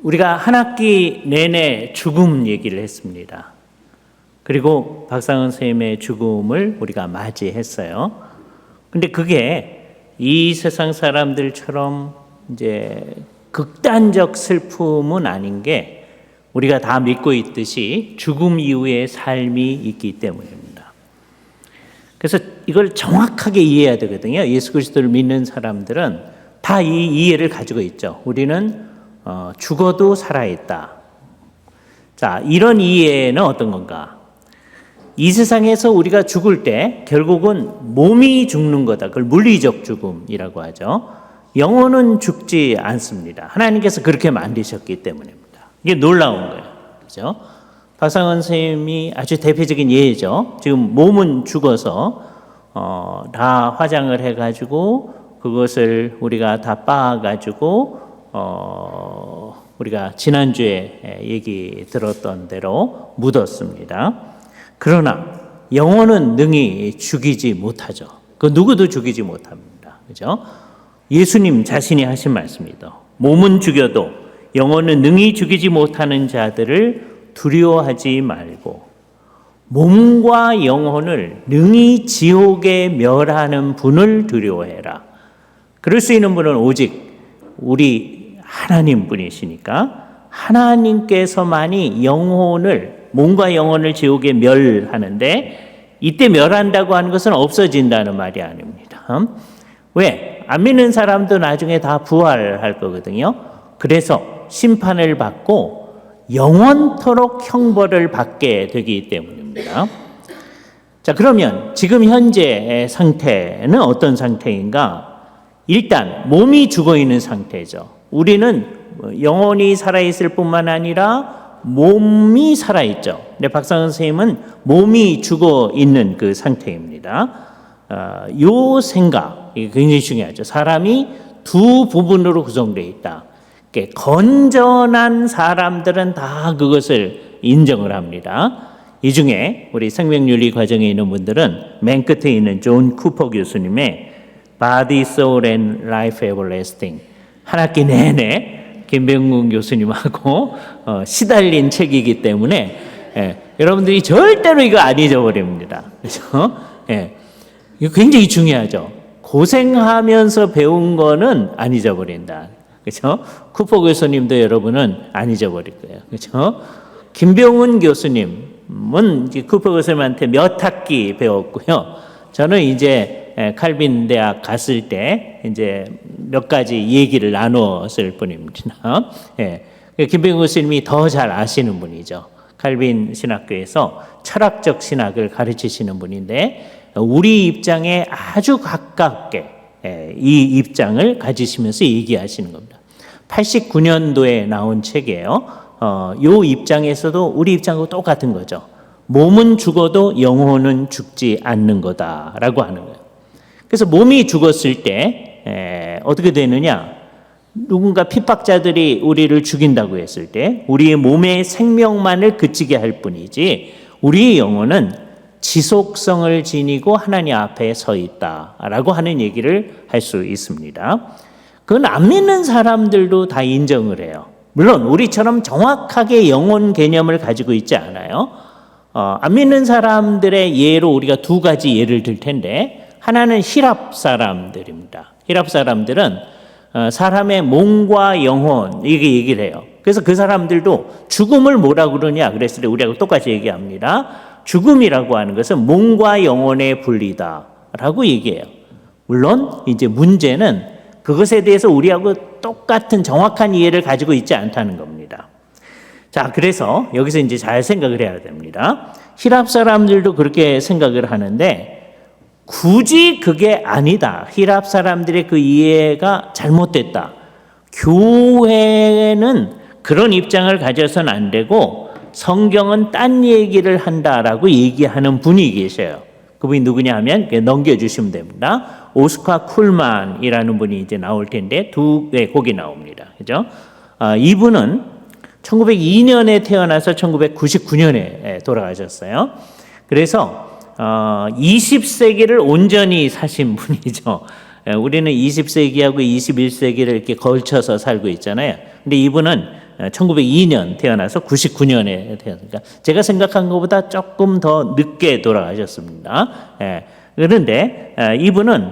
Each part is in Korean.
우리가 한 학기 내내 죽음 얘기를 했습니다. 그리고 박상은 선생님의 죽음을 우리가 맞이했어요. 근데 그게 이 세상 사람들처럼 이제 극단적 슬픔은 아닌 게 우리가 다 믿고 있듯이 죽음 이후의 삶이 있기 때문입니다. 그래서 이걸 정확하게 이해해야 되거든요. 예수 그리스도를 믿는 사람들은 다 이 이해를 가지고 있죠. 우리는 죽어도 살아있다. 자, 이런 이해는 어떤 건가? 이 세상에서 우리가 죽을 때 결국은 몸이 죽는 거다. 그걸 물리적 죽음이라고 하죠. 영혼은 죽지 않습니다. 하나님께서 그렇게 만드셨기 때문입니다. 이게 놀라운 거예요. 그렇죠? 박상은 선생님이 아주 대표적인 예죠. 지금 몸은 죽어서 다 화장을 해가지고 그것을 우리가 다 빻아가지고 우리가 지난주에 얘기 들었던 대로 묻었습니다. 그러나 영혼은 능히 죽이지 못하죠. 그 누구도 죽이지 못합니다. 그죠? 예수님 자신이 하신 말씀이다. 몸은 죽여도 영혼은 능히 죽이지 못하는 자들을 두려워하지 말고 몸과 영혼을 능히 지옥에 멸하는 분을 두려워해라. 그럴 수 있는 분은 오직 우리 하나님 분이시니까 하나님께서만이 몸과 영혼을 지옥에 멸하는데, 이때 멸한다고 하는 것은 없어진다는 말이 아닙니다. 왜? 안 믿는 사람도 나중에 다 부활할 거거든요. 그래서 심판을 받고 영원토록 형벌을 받게 되기 때문입니다. 자, 그러면 지금 현재의 상태는 어떤 상태인가? 일단 몸이 죽어 있는 상태죠. 우리는 영혼이 살아있을 뿐만 아니라 몸이 살아있죠. 근데 박상은 선생님은 몸이 죽어 있는 그 상태입니다. 요 생각, 이게 굉장히 중요하죠. 사람이 두 부분으로 구성되어 있다. 건전한 사람들은 다 그것을 인정을 합니다. 이 중에 우리 생명윤리 과정에 있는 분들은 맨 끝에 있는 존 쿠퍼 교수님의 Body, Soul and Life Everlasting, 한 학기 내내 김병국 교수님하고 시달린 책이기 때문에 여러분들이 절대로 이거 안 잊어버립니다. 그렇죠? 이거 굉장히 중요하죠. 고생하면서 배운 거는 안 잊어버린다. 그렇죠? 쿠퍼 교수님도 여러분은 안 잊어버릴 거예요. 그렇죠? 김병훈 교수님은 쿠퍼 교수님한테 몇 학기 배웠고요. 저는 이제 칼빈 대학 갔을 때 이제 몇 가지 얘기를 나눴을 뿐입니다. 김병훈 교수님이 더 잘 아시는 분이죠. 칼빈 신학교에서 철학적 신학을 가르치시는 분인데 우리 입장에 아주 가깝게 이 입장을 가지시면서 얘기하시는 겁니다. 89년도에 나온 책이에요. 이 입장에서도 우리 입장하고 똑같은 거죠. 몸은 죽어도 영혼은 죽지 않는 거다라고 하는 거예요. 그래서 몸이 죽었을 때 어떻게 되느냐? 누군가 핍박자들이 우리를 죽인다고 했을 때 우리의 몸의 생명만을 그치게 할 뿐이지 우리의 영혼은 지속성을 지니고 하나님 앞에 서 있다라고 하는 얘기를 할 수 있습니다. 그건 안 믿는 사람들도 다 인정을 해요. 물론 우리처럼 정확하게 영혼 개념을 가지고 있지 않아요. 안 믿는 사람들의 예로 우리가 두 가지 예를 들 텐데, 하나는 히랍 사람들입니다. 히랍 사람들은 사람의 몸과 영혼 이게 얘기를 해요. 그래서 그 사람들도 죽음을 뭐라고 그러냐 그랬을 때 우리하고 똑같이 얘기합니다. 죽음이라고 하는 것은 몸과 영혼의 분리다라고 얘기해요. 물론 이제 문제는 그것에 대해서 우리하고 똑같은 정확한 이해를 가지고 있지 않다는 겁니다. 자, 그래서 여기서 이제 잘 생각을 해야 됩니다. 히랍 사람들도 그렇게 생각을 하는데 굳이 그게 아니다. 히랍 사람들의 그 이해가 잘못됐다. 교회는 그런 입장을 가져서는 안 되고 성경은 딴 얘기를 한다라고 얘기하는 분이 계셔요. 그분이 누구냐 하면 넘겨주시면 됩니다. 오스카 쿨만이라는 분이 이제 나올 텐데 곡이 나옵니다. 그죠? 이분은 1902년에 태어나서 1999년에 돌아가셨어요. 그래서 20세기를 온전히 사신 분이죠. 우리는 20세기하고 21세기를 이렇게 걸쳐서 살고 있잖아요. 근데 이분은 1902년 태어나서 99년에 태어났으니까 제가 생각한 것보다 조금 더 늦게 돌아가셨습니다. 그런데 이분은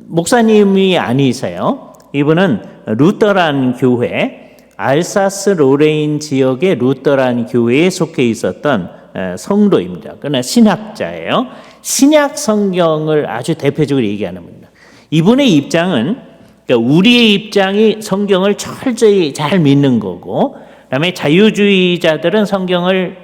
목사님이 아니세요. 이분은 루터란 교회, 알사스 로레인 지역의 루터란 교회에 속해 있었던 성도입니다. 그러나 신학자예요. 신약 성경을 아주 대표적으로 얘기하는 분입니다. 이분의 입장은, 그러니까 우리의 입장이 성경을 철저히 잘 믿는 거고, 그다음에 자유주의자들은 성경을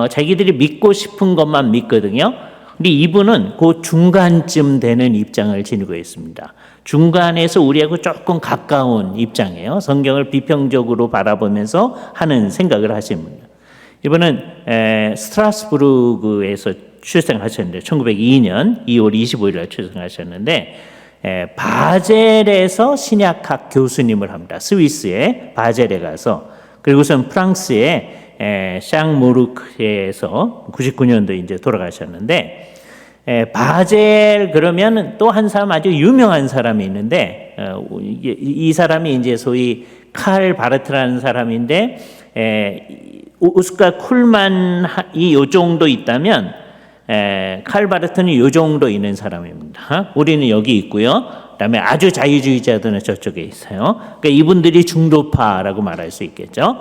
자기들이 믿고 싶은 것만 믿거든요. 근데 이분은 그 중간쯤 되는 입장을 지니고 있습니다. 중간에서 우리하고 조금 가까운 입장이에요. 성경을 비평적으로 바라보면서 하는 생각을 하십니다. 이분은 스트라스부르크에서 출생하셨는데 1902년 2월 25일 날 출생하셨는데 바젤에서 신약학 교수님을 합니다. 스위스의 바젤에 가서, 그리고선 프랑스의 샹모르크에서 99년도에 이제 돌아가셨는데, 바젤 그러면 또 한 사람 아주 유명한 사람이 있는데, 이 사람이 이제 소위 칼 바르트라는 사람인데, 오스카 쿨만이 요 정도 있다면 칼 바르트는 요 정도 있는 사람입니다. 우리는 여기 있고요. 그다음에 아주 자유주의자들은 저쪽에 있어요. 그러니까 이분들이 중도파라고 말할 수 있겠죠.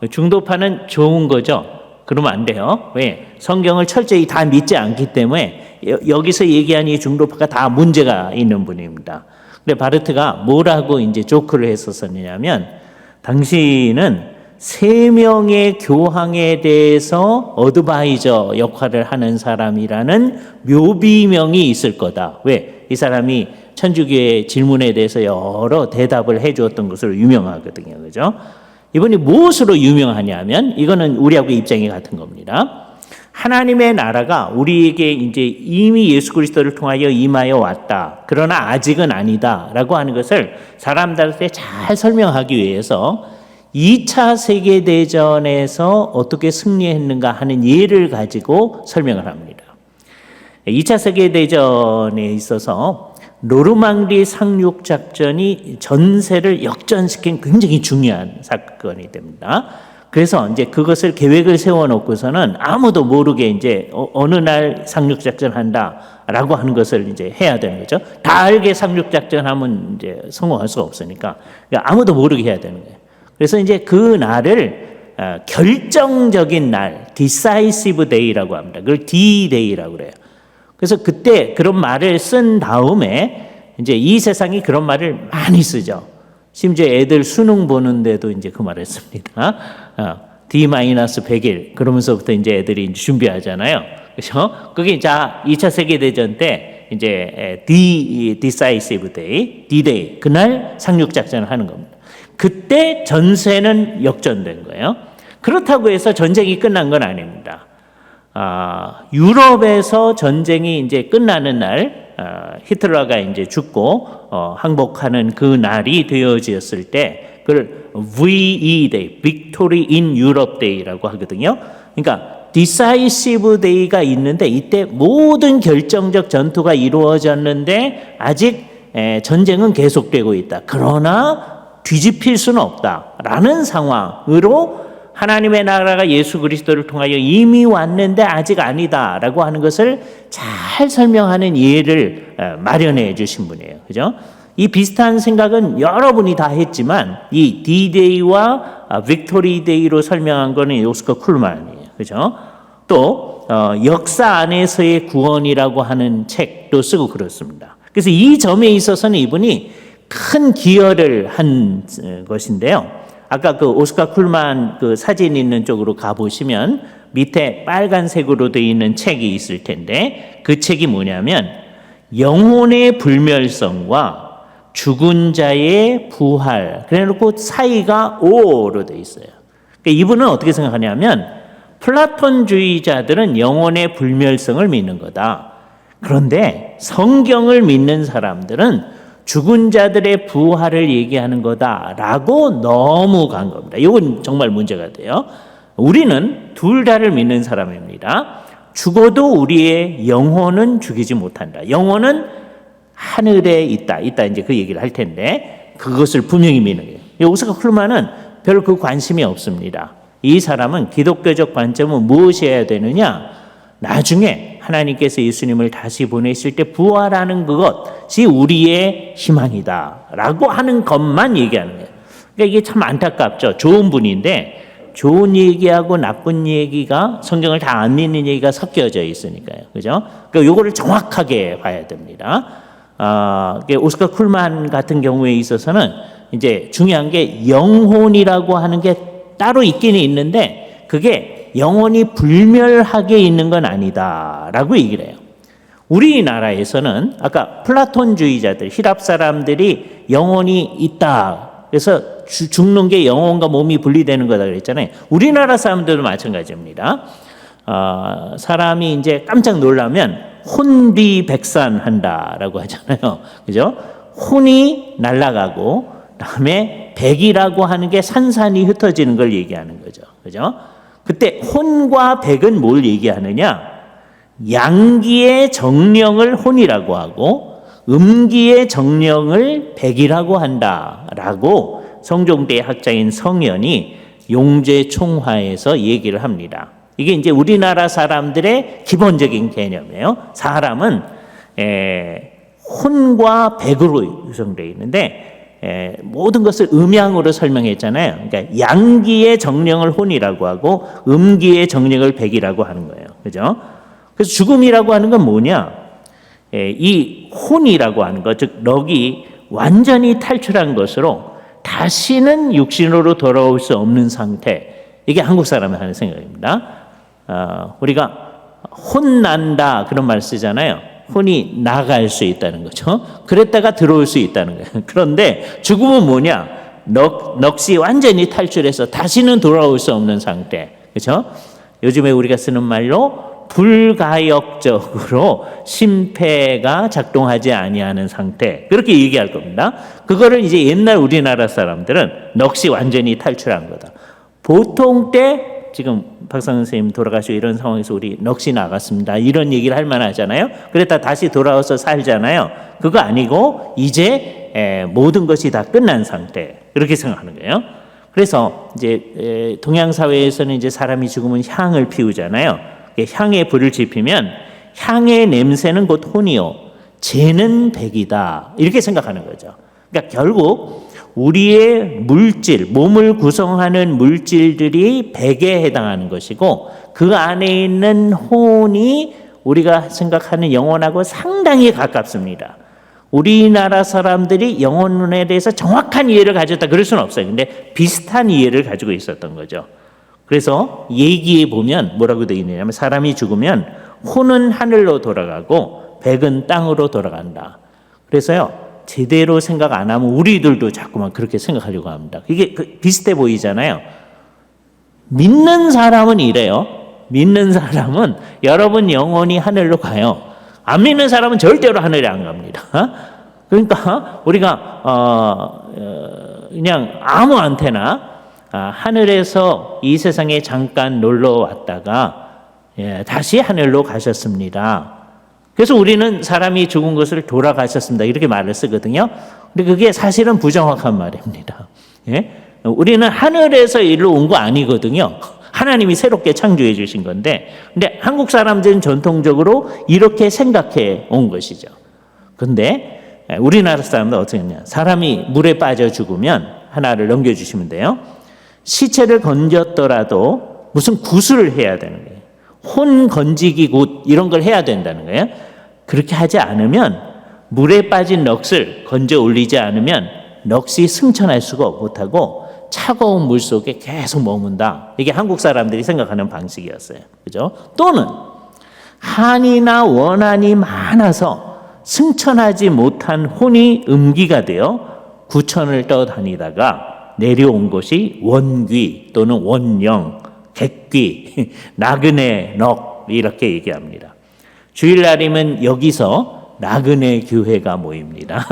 중도파는 좋은 거죠. 그러면 안 돼요. 왜? 성경을 철저히 다 믿지 않기 때문에 여기서 얘기한 이 중도파가 다 문제가 있는 분입니다. 근데 바르트가 뭐라고 이제 조크를 했었느냐면, 당신은 3명의 교황에 대해서 어드바이저 역할을 하는 사람이라는 묘비명이 있을 거다. 왜? 이 사람이 천주교의 질문에 대해서 여러 대답을 해주었던 것으로 유명하거든요. 그죠? 이분이 무엇으로 유명하냐면, 이거는 우리하고 입장이 같은 겁니다. 하나님의 나라가 우리에게 이제 이미 예수 그리스도를 통하여 임하여 왔다. 그러나 아직은 아니다. 라고 하는 것을 사람들한테 잘 설명하기 위해서 2차 세계대전에서 어떻게 승리했는가 하는 예를 가지고 설명을 합니다. 2차 세계대전에 있어서 노르망디 상륙작전이 전세를 역전시킨 굉장히 중요한 사건이 됩니다. 그래서 이제 그것을 계획을 세워놓고서는 아무도 모르게 이제 어느 날 상륙작전 한다라고 하는 것을 이제 해야 되는 거죠. 다 알게 상륙작전 하면 이제 성공할 수가 없으니까 아무도 모르게 해야 되는 거예요. 그래서 이제 그 날을 결정적인 날, decisive day라고 합니다. 그걸 D-Day라고 그래요. 그래서 그때 그런 말을 쓴 다음에 이제 이 세상이 그런 말을 많이 쓰죠. 심지어 애들 수능 보는데도 이제 그 말을 씁니다. D-100일 그러면서부터 이제 애들이 이제 준비하잖아요. 그렇죠? 그게 자 2차 세계대전 때 이제 decisive day, D-Day 그날 상륙작전을 하는 겁니다. 그때 전세는 역전된 거예요. 그렇다고 해서 전쟁이 끝난 건 아닙니다. 유럽에서 전쟁이 이제 끝나는 날, 히틀러가 이제 죽고 항복하는 그 날이 되어졌을 때, 그걸 VE Day, Victory in Europe Day라고 하거든요. 그러니까 Decisive Day가 있는데 이때 모든 결정적 전투가 이루어졌는데 아직 전쟁은 계속되고 있다. 그러나 뒤집힐 수는 없다라는 상황으로 하나님의 나라가 예수 그리스도를 통하여 이미 왔는데 아직 아니다라고 하는 것을 잘 설명하는 예를 마련해 주신 분이에요. 그죠? 이 비슷한 생각은 여러분이 다 했지만 이 D-Day와 Victory Day로 설명한 거는 오스카 쿨만이에요. 그죠? 또 역사 안에서의 구원이라고 하는 책도 쓰고 그렇습니다. 그래서 이 점에 있어서는 이분이 큰 기여를 한 것인데요. 아까 그 오스카 쿨만 그 사진 있는 쪽으로 가보시면 밑에 빨간색으로 되어 있는 책이 있을 텐데 그 책이 뭐냐면 영혼의 불멸성과 죽은 자의 부활 그래놓고 사이가 O로 되어 있어요. 그러니까 이분은 어떻게 생각하냐면 플라톤주의자들은 영혼의 불멸성을 믿는 거다. 그런데 성경을 믿는 사람들은 죽은 자들의 부활을 얘기하는 거다라고 너무 간 겁니다. 이건 정말 문제가 돼요. 우리는 둘 다를 믿는 사람입니다. 죽어도 우리의 영혼은 죽이지 못한다. 영혼은 하늘에 있다 이제 그 얘기를 할 텐데 그것을 분명히 믿는 거예요. 오스카 쿨만은 별로 그 관심이 없습니다. 이 사람은 기독교적 관점은 무엇이어야 되느냐? 나중에 하나님께서 예수님을 다시 보내실 때 부활하는 그것이 우리의 희망이다라고 하는 것만 얘기하는 거예요. 그러니까 이게 참 안타깝죠. 좋은 분인데 좋은 얘기하고 나쁜 얘기가 성경을 다 안 믿는 얘기가 섞여져 있으니까요. 그죠? 그러니까 요거를 정확하게 봐야 됩니다. 오스카 쿨만 같은 경우에 있어서는 이제 중요한 게 영혼이라고 하는 게 따로 있기는 있는데 그게 영혼이 불멸하게 있는 건 아니다라고 얘기를 해요. 우리나라에서는 아까 플라톤주의자들, 힐랍 사람들이 영혼이 있다. 그래서 죽는 게 영혼과 몸이 분리되는 거다 그랬잖아요. 우리나라 사람들도 마찬가지입니다. 사람이 이제 깜짝 놀라면 혼비백산한다라고 하잖아요. 그죠? 혼이 날아가고 그다음에 백이라고 하는 게 산산이 흩어지는 걸 얘기하는 거죠. 그죠? 그때 혼과 백은 뭘 얘기하느냐? 양기의 정령을 혼이라고 하고 음기의 정령을 백이라고 한다라고 성종대 학자인 성현이 용제총화에서 얘기를 합니다. 이게 이제 우리나라 사람들의 기본적인 개념이에요. 사람은 혼과 백으로 구성되어 있는데 모든 것을 음양으로 설명했잖아요. 그러니까 양기의 정령을 혼이라고 하고 음기의 정령을 백이라고 하는 거예요. 그죠? 그래서 죽음이라고 하는 건 뭐냐? 이 혼이라고 하는 것, 즉 럭이 완전히 탈출한 것으로 다시는 육신으로 돌아올 수 없는 상태. 이게 한국 사람이 하는 생각입니다. 우리가 혼난다 그런 말 쓰잖아요. 혼이 나갈 수 있다는 거죠. 그랬다가 들어올 수 있다는 거예요. 그런데 죽음은 뭐냐? 넋이 완전히 탈출해서 다시는 돌아올 수 없는 상태. 그렇죠? 요즘에 우리가 쓰는 말로 불가역적으로 심폐가 작동하지 아니하는 상태. 그렇게 얘기할 겁니다. 그거를 이제 옛날 우리나라 사람들은 넋이 완전히 탈출한 거다. 보통 때 지금 박상 선생님 돌아가시고 이런 상황에서 우리 넋이 나갔습니다. 이런 얘기를 할 만하잖아요. 그랬다 다시 돌아와서 살잖아요. 그거 아니고 이제 모든 것이 다 끝난 상태. 그렇게 생각하는 거예요. 그래서 이제 동양 사회에서는 이제 사람이 죽으면 향을 피우잖아요. 향에 불을 지피면 향의 냄새는 곧 혼이요, 죄는 백이다. 이렇게 생각하는 거죠. 그러니까 결국 우리의 물질, 몸을 구성하는 물질들이 백에 해당하는 것이고 그 안에 있는 혼이 우리가 생각하는 영혼하고 상당히 가깝습니다. 우리나라 사람들이 영혼에 대해서 정확한 이해를 가졌다 그럴 수는 없어요. 근데 비슷한 이해를 가지고 있었던 거죠. 그래서 얘기에 보면 뭐라고 되어 있느냐면 사람이 죽으면 혼은 하늘로 돌아가고 백은 땅으로 돌아간다. 그래서요, 제대로 생각 안 하면 우리들도 자꾸만 그렇게 생각하려고 합니다. 이게 비슷해 보이잖아요. 믿는 사람은 이래요. 믿는 사람은 여러분 영혼이 하늘로 가요. 안 믿는 사람은 절대로 하늘에 안 갑니다. 그러니까 우리가 그냥 아무한테나 하늘에서 이 세상에 잠깐 놀러 왔다가 다시 하늘로 가셨습니다. 그래서 우리는 사람이 죽은 것을 돌아가셨습니다. 이렇게 말을 쓰거든요. 근데 그게 사실은 부정확한 말입니다. 우리는 하늘에서 일로 온 거 아니거든요. 하나님이 새롭게 창조해 주신 건데, 근데 한국 사람들은 전통적으로 이렇게 생각해 온 것이죠. 근데 우리나라 사람들 어떻게 했냐? 사람이 물에 빠져 죽으면 하나를 넘겨주시면 돼요. 시체를 건졌더라도 무슨 굿을 해야 되는 거예요. 혼 건지기 굿 이런 걸 해야 된다는 거예요. 그렇게 하지 않으면 물에 빠진 넋을 건져 올리지 않으면 넋이 승천할 수가 못하고 차가운 물 속에 계속 머문다. 이게 한국 사람들이 생각하는 방식이었어요. 그죠? 또는 한이나 원한이 많아서 승천하지 못한 혼이 음기가 되어 구천을 떠다니다가 내려온 것이 원귀 또는 원영, 객귀, 나그네 넋 이렇게 얘기합니다. 주일날이면 여기서 나그네 교회가 모입니다.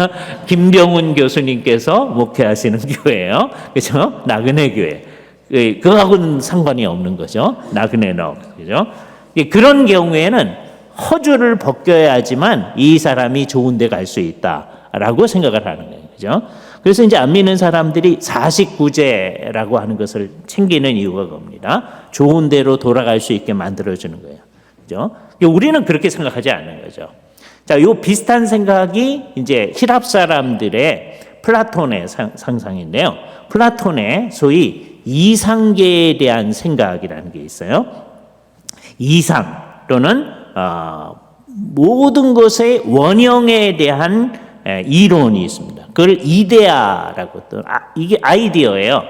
김병훈 교수님께서 목회하시는 교회예요. 그렇죠? 나그네 교회. 그거하고는 상관이 없는 거죠. 나그네 넋. 그렇죠? 그런 경우에는 허주를 벗겨야지만 이 사람이 좋은 데 갈 수 있다라고 생각을 하는 거예요. 그죠? 그래서 이제 안 믿는 사람들이 49제라고 하는 것을 챙기는 이유가 겁니다. 좋은 대로 돌아갈 수 있게 만들어주는 거예요. 그죠? 우리는 그렇게 생각하지 않는 거죠. 자, 요 비슷한 생각이 이제 히랍 사람들의 플라톤의 상상인데요. 플라톤의 소위 이상계에 대한 생각이라는 게 있어요. 이상 또는 모든 것의 원형에 대한 이론이 있습니다. 그걸 이데아라고 또 이게 아이디어예요.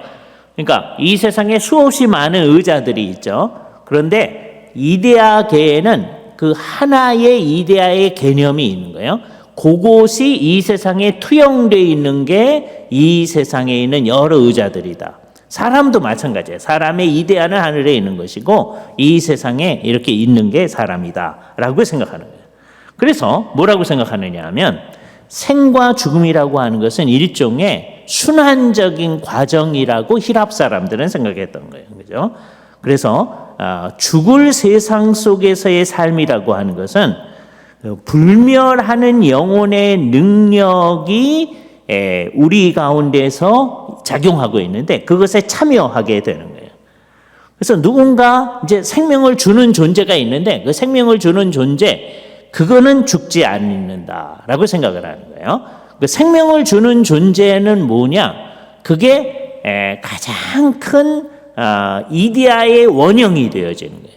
그러니까 이 세상에 수없이 많은 의자들이 있죠. 그런데 이데아계에는 그 하나의 이데아의 개념이 있는 거예요. 그것이 이 세상에 투영되어 있는 게 이 세상에 있는 여러 의자들이다. 사람도 마찬가지예요. 사람의 이데아는 하늘에 있는 것이고 이 세상에 이렇게 있는 게 사람이다 라고 생각하는 거예요. 그래서 뭐라고 생각하느냐 하면 생과 죽음이라고 하는 것은 일종의 순환적인 과정이라고 히랍 사람들은 생각했던 거예요. 그죠? 그래서 죽을 세상 속에서의 삶이라고 하는 것은 불멸하는 영혼의 능력이 우리 가운데서 작용하고 있는데 그것에 참여하게 되는 거예요. 그래서 누군가 이제 생명을 주는 존재가 있는데 그 생명을 주는 존재 그거는 죽지 않는다라고 생각을 하는 거예요. 그 생명을 주는 존재는 뭐냐? 그게 가장 큰 이데아의 원형이 되어지는 거예요.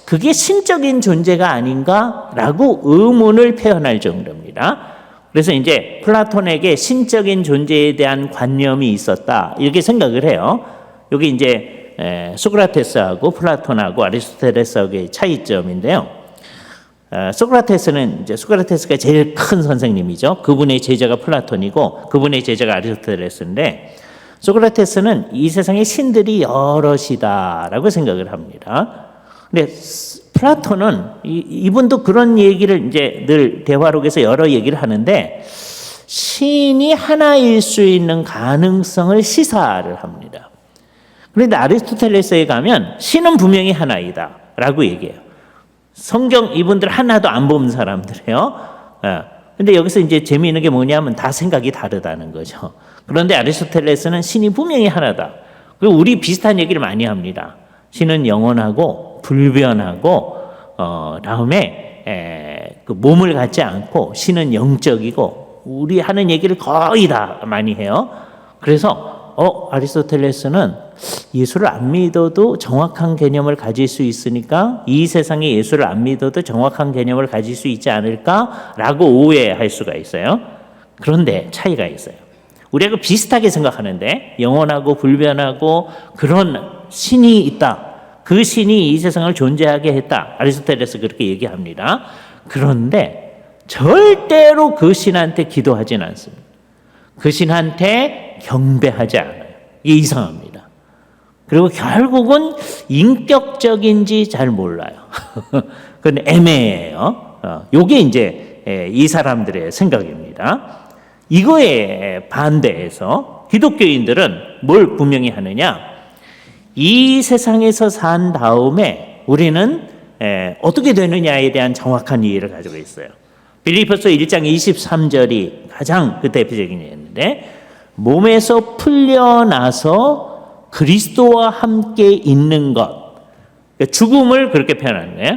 그게 신적인 존재가 아닌가라고 의문을 표현할 정도입니다. 그래서 이제 플라톤에게 신적인 존재에 대한 관념이 있었다 이렇게 생각을 해요. 여기 이제 소크라테스하고 플라톤하고 아리스토텔레스하고의 차이점인데요. 소크라테스는 이제 소크라테스가 제일 큰 선생님이죠. 그분의 제자가 플라톤이고 그분의 제자가 아리스토텔레스인데 소크라테스는 이 세상에 신들이 여럿이다라고 생각을 합니다. 근데 플라톤은 이분도 그런 얘기를 이제 늘 대화록에서 여러 얘기를 하는데 신이 하나일 수 있는 가능성을 시사를 합니다. 그런데 아리스토텔레스에 가면 신은 분명히 하나이다라고 얘기해요. 성경 이분들 하나도 안 본 사람들이에요. 근데 여기서 이제 재미있는 게 뭐냐면 다 생각이 다르다는 거죠. 그런데 아리스토텔레스는 신이 분명히 하나다. 그리고 우리 비슷한 얘기를 많이 합니다. 신은 영원하고 불변하고 다음에 그 몸을 갖지 않고 신은 영적이고 우리 하는 얘기를 거의 다 많이 해요. 그래서 아리스토텔레스는 예수를 안 믿어도 정확한 개념을 가질 수 있으니까 이 세상에 예수를 안 믿어도 정확한 개념을 가질 수 있지 않을까라고 오해할 수가 있어요. 그런데 차이가 있어요. 우리가 비슷하게 생각하는데 영원하고 불변하고 그런 신이 있다. 그 신이 이 세상을 존재하게 했다. 아리스토텔레스 그렇게 얘기합니다. 그런데 절대로 그 신한테 기도하진 않습니다. 그 신한테 경배하지 않아요. 이게 이상합니다. 그리고 결국은 인격적인지 잘 몰라요. 그건 애매해요. 이게 이제 이 사람들의 생각입니다. 이거에 반대해서 기독교인들은 뭘 분명히 하느냐? 이 세상에서 산 다음에 우리는 어떻게 되느냐에 대한 정확한 이해를 가지고 있어요. 빌립보서 1장 23절이 가장 그 대표적인 예인데 몸에서 풀려나서 그리스도와 함께 있는 것. 그러니까 죽음을 그렇게 표현하는 거예요.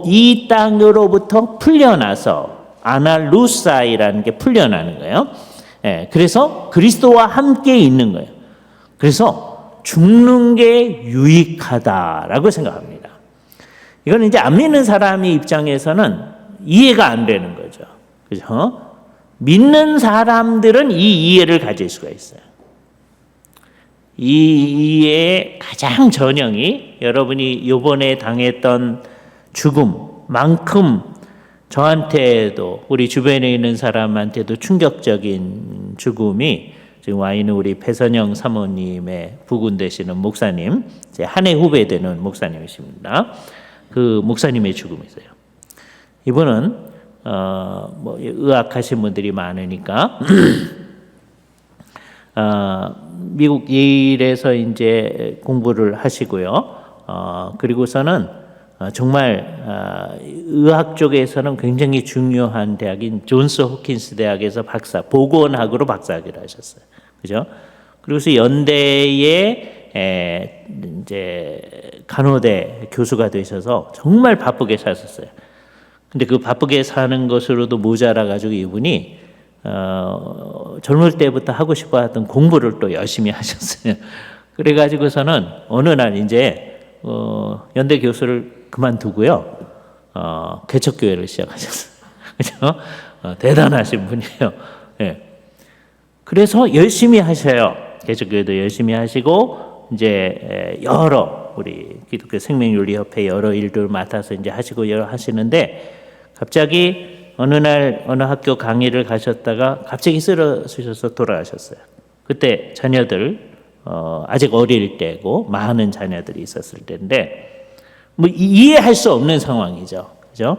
이 땅으로부터 풀려나서 아날루사이라는 게 풀려나는 거예요. 그래서 그리스도와 함께 있는 거예요. 그래서 죽는 게 유익하다라고 생각합니다. 이건 이제 안 믿는 사람의 입장에서는 이해가 안 되는 거죠. 그죠? 믿는 사람들은 이 이해를 가질 수가 있어요. 이 이해의 가장 전형이 여러분이 이번에 당했던 죽음만큼 저한테도 우리 주변에 있는 사람한테도 충격적인 죽음이 지금 와 있는 우리 배선영 사모님의 부군 되시는 목사님, 제 한 해 후배 되는 목사님이십니다. 그 목사님의 죽음이세요. 이분은 의학하신 분들이 많으니까 미국 예일에서 이제 공부를 하시고요. 그리고서는 정말 의학 쪽에서는 굉장히 중요한 대학인 존스 홉킨스 대학에서 보건학으로 박사학위를 하셨어요. 그죠? 그리고서 연대에 이제 간호대 교수가 되셔서 정말 바쁘게 사셨어요. 근데 그 바쁘게 사는 것으로도 모자라 가지고 이분이 젊을 때부터 하고 싶어 했던 공부를 또 열심히 하셨어요. 그래 가지고서는 어느 날 이제 연대 교수를 그만두고요. 개척교회를 시작하셨어요. 그죠? 대단하신 분이에요. 예. 그래서 열심히 하셔요. 개척교회도 열심히 하시고 이제 여러 우리 기독교 생명윤리협회 여러 일들을 맡아서 이제 하시고 여러 하시는데 갑자기 어느 날 어느 학교 강의를 가셨다가 갑자기 쓰러지셔서 돌아가셨어요. 그때 자녀들 아직 어릴 때고 많은 자녀들이 있었을 때인데 뭐 이해할 수 없는 상황이죠. 그죠?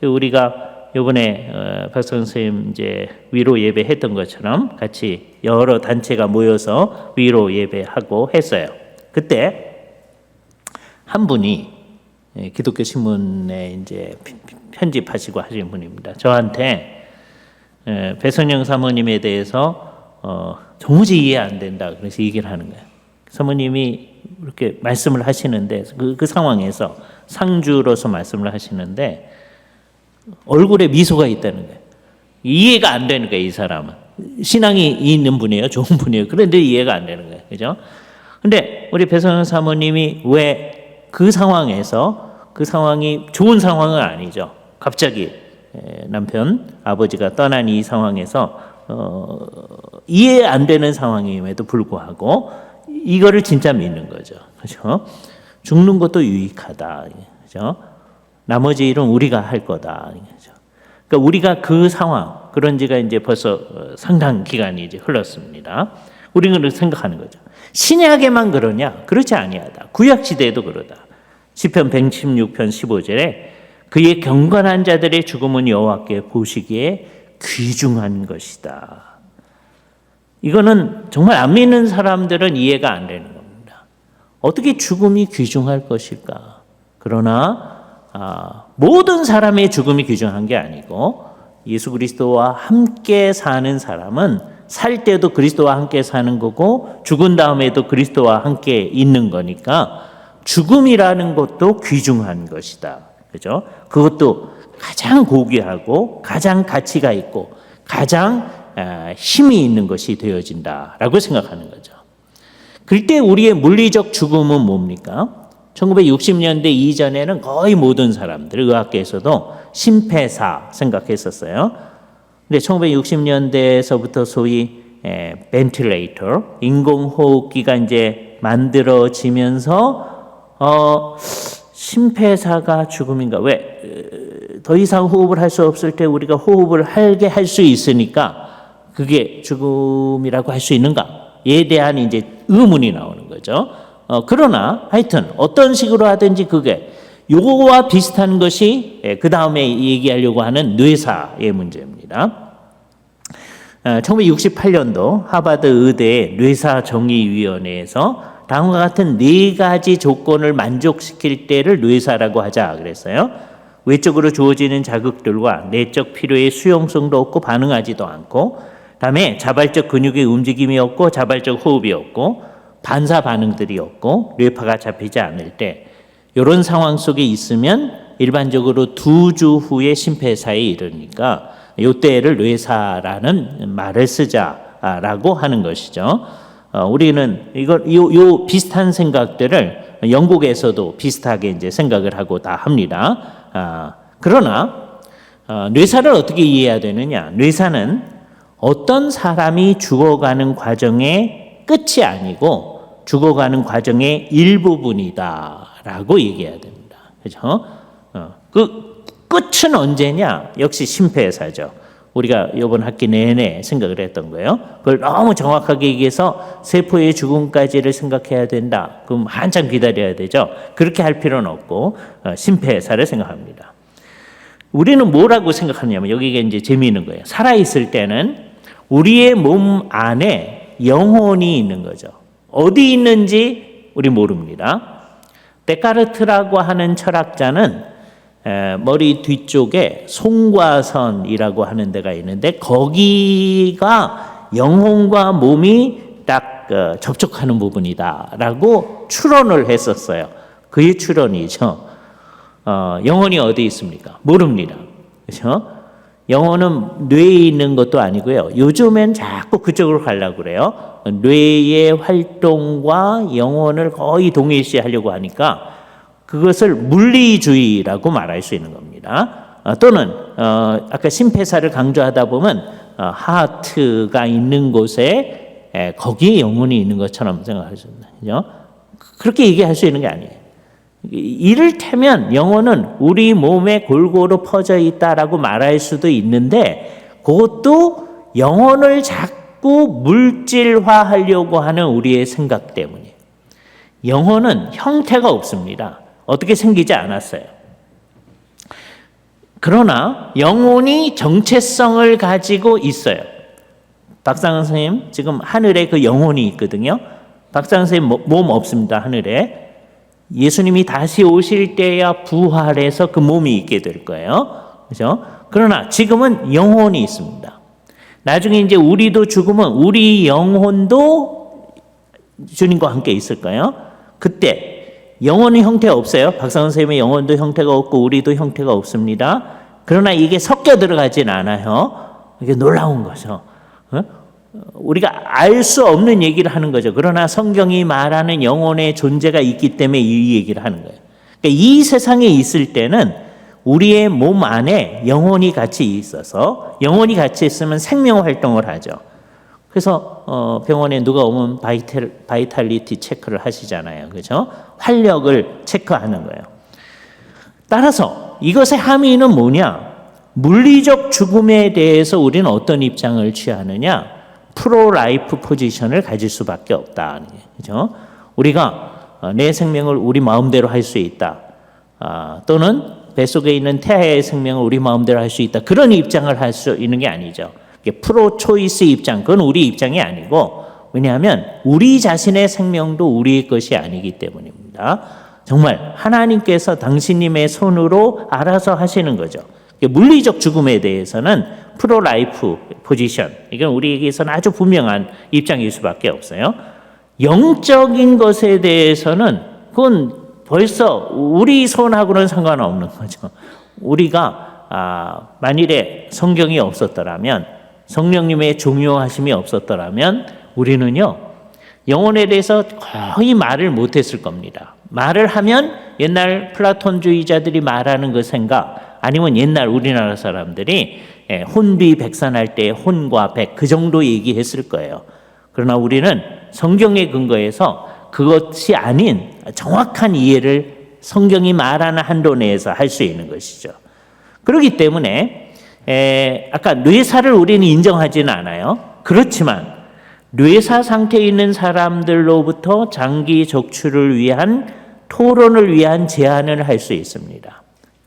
우리가 이번에 박사 선생님 이제 위로 예배했던 것처럼 같이 여러 단체가 모여서 위로 예배하고 했어요. 그때 한 분이 기독교 신문에 이제 편집하시고 하신 분입니다. 저한테 배선영 사모님에 대해서 도무지 이해 안 된다. 그래서 얘기를 하는 거예요. 사모님이 이렇게 말씀을 하시는데 그 상황에서 상주로서 말씀을 하시는데 얼굴에 미소가 있다는 거예요. 이해가 안 되는 거예요, 이 사람은. 신앙이 있는 분이에요, 좋은 분이에요. 그런데 이해가 안 되는 거예요, 그죠? 근데 우리 배선영 사모님이 왜 그 상황에서 그 상황이 좋은 상황은 아니죠. 갑자기 남편, 아버지가 떠난 이 상황에서 이해 안 되는 상황임에도 불구하고 이거를 진짜 믿는 거죠. 그죠? 죽는 것도 유익하다. 그죠? 나머지 일은 우리가 할 거다. 그죠? 그러니까 우리가 그 상황, 그런 지가 이제 벌써 상당 기간이 이제 흘렀습니다. 우리는 생각하는 거죠. 신약에만 그러냐? 그렇지 아니하다. 구약 시대에도 그러다. 시편 116편 15절에 그의 경건한 자들의 죽음은 여호와께 보시기에 귀중한 것이다. 이거는 정말 안 믿는 사람들은 이해가 안 되는 겁니다. 어떻게 죽음이 귀중할 것일까? 그러나 모든 사람의 죽음이 귀중한 게 아니고 예수 그리스도와 함께 사는 사람은 살 때도 그리스도와 함께 사는 거고 죽은 다음에도 그리스도와 함께 있는 거니까 죽음이라는 것도 귀중한 것이다. 그죠? 그것도 가장 고귀하고 가장 가치가 있고 가장 힘이 있는 것이 되어진다라고 생각하는 거죠. 그때 우리의 물리적 죽음은 뭡니까? 1960년대 이전에는 거의 모든 사람들, 의학계에서도 심폐사 생각했었어요. 근데 1960년대에서부터 소위 벤틸레이터, 인공호흡기가 이제 만들어지면서 심폐사가 죽음인가? 왜? 더 이상 호흡을 할 수 없을 때 우리가 호흡을 하게 할 수 있으니까 그게 죽음이라고 할 수 있는가에 대한 이제 의문이 나오는 거죠. 그러나 하여튼 어떤 식으로 하든지 그게 요거와 비슷한 것이 그 다음에 얘기하려고 하는 뇌사의 문제입니다. 1968년도 하버드 의대 뇌사정의위원회에서 다음과 같은 네 가지 조건을 만족시킬 때를 뇌사라고 하자 그랬어요. 외적으로 주어지는 자극들과 내적 필요의 수용성도 없고 반응하지도 않고, 다음에 자발적 근육의 움직임이 없고 자발적 호흡이 없고 반사 반응들이 없고 뇌파가 잡히지 않을 때, 이런 상황 속에 있으면 일반적으로 2주 후에 심폐사에 이르니까 이때를 뇌사라는 말을 쓰자라고 하는 것이죠. 우리는 요 비슷한 생각들을 영국에서도 비슷하게 이제 생각을 하고 다 합니다. 그러나 뇌사를 어떻게 이해해야 되느냐? 뇌사는 어떤 사람이 죽어가는 과정의 끝이 아니고 죽어가는 과정의 일부분이다라고 얘기해야 됩니다. 그렇죠? 그 끝은 언제냐? 역시 심폐사죠. 우리가 이번 학기 내내 생각을 했던 거예요. 그걸 너무 정확하게 얘기해서 세포의 죽음까지를 생각해야 된다. 그럼 한참 기다려야 되죠. 그렇게 할 필요는 없고 심폐사를 생각합니다. 우리는 뭐라고 생각하냐면 여기가 이제 재미있는 거예요. 살아있을 때는 우리의 몸 안에 영혼이 있는 거죠. 어디 있는지 우리 모릅니다. 데카르트라고 하는 철학자는 머리 뒤쪽에 송과선이라고 하는 데가 있는데 거기가 영혼과 몸이 딱 접촉하는 부분이다라고 추론을 했었어요. 그의 추론이죠. 영혼이 어디 있습니까? 모릅니다. 그렇죠? 영혼은 뇌에 있는 것도 아니고요. 요즘엔 자꾸 그쪽으로 가려고 그래요. 뇌의 활동과 영혼을 거의 동일시하려고 하니까 그것을 물리주의라고 말할 수 있는 겁니다. 또는 아까 심폐사를 강조하다 보면 하트가 있는 곳에 거기에 영혼이 있는 것처럼 생각할 수 있는 거죠. 그렇게 얘기할 수 있는 게 아니에요. 이를테면 영혼은 우리 몸에 골고루 퍼져 있다라고 말할 수도 있는데 그것도 영혼을 자꾸 물질화하려고 하는 우리의 생각 때문이에요. 영혼은 형태가 없습니다. 어떻게 생기지 않았어요. 그러나 영혼이 정체성을 가지고 있어요. 박상은 선생님 지금 하늘에 그 영혼이 있거든요. 박상은 선생님 몸 없습니다. 하늘에. 예수님이 다시 오실 때야 부활해서 그 몸이 있게 될 거예요. 그렇죠? 그러나 지금은 영혼이 있습니다. 나중에 이제 우리도 죽으면 우리 영혼도 주님과 함께 있을 거예요. 그때 영혼의 형태가 없어요. 박상은 선생님의 영혼도 형태가 없고 우리도 형태가 없습니다. 그러나 이게 섞여 들어가진 않아요. 이게 놀라운 거죠. 우리가 알 수 없는 얘기를 하는 거죠. 그러나 성경이 말하는 영혼의 존재가 있기 때문에 이 얘기를 하는 거예요. 그러니까 이 세상에 있을 때는 우리의 몸 안에 영혼이 같이 있어서 영혼이 같이 있으면 생명 활동을 하죠. 그래서 병원에 누가 오면 바이탈리티 체크를 하시잖아요. 그렇죠? 활력을 체크하는 거예요. 따라서 이것의 함의는 뭐냐? 물리적 죽음에 대해서 우리는 어떤 입장을 취하느냐? 프로라이프 포지션을 가질 수밖에 없다. 그렇죠? 우리가 내 생명을 우리 마음대로 할 수 있다. 또는 뱃속에 있는 태아의 생명을 우리 마음대로 할 수 있다. 그런 입장을 할 수 있는 게 아니죠. 프로 초이스 입장, 그건 우리 입장이 아니고 왜냐하면 우리 자신의 생명도 우리의 것이 아니기 때문입니다. 정말 하나님께서 당신님의 손으로 알아서 하시는 거죠. 물리적 죽음에 대해서는 프로라이프 포지션, 이건 우리에게서는 아주 분명한 입장일 수밖에 없어요. 영적인 것에 대해서는 그건 벌써 우리 손하고는 상관없는 거죠. 우리가 만일에 성경이 없었더라면, 성령님의 종료하심이 없었더라면 우리는요 영혼에 대해서 거의 말을 못했을 겁니다. 말을 하면 옛날 플라톤주의자들이 말하는 그 생각, 아니면 옛날 우리나라 사람들이 혼비백산할 때 혼과 백, 그 정도 얘기했을 거예요. 그러나 우리는 성경에 근거해서 그것이 아닌 정확한 이해를 성경이 말하는 한도 내에서 할 수 있는 것이죠. 그렇기 때문에 아까 뇌사를 우리는 인정하지는 않아요. 그렇지만 뇌사 상태에 있는 사람들로부터 장기 적출을 위한 토론을 위한 제안을 할 수 있습니다.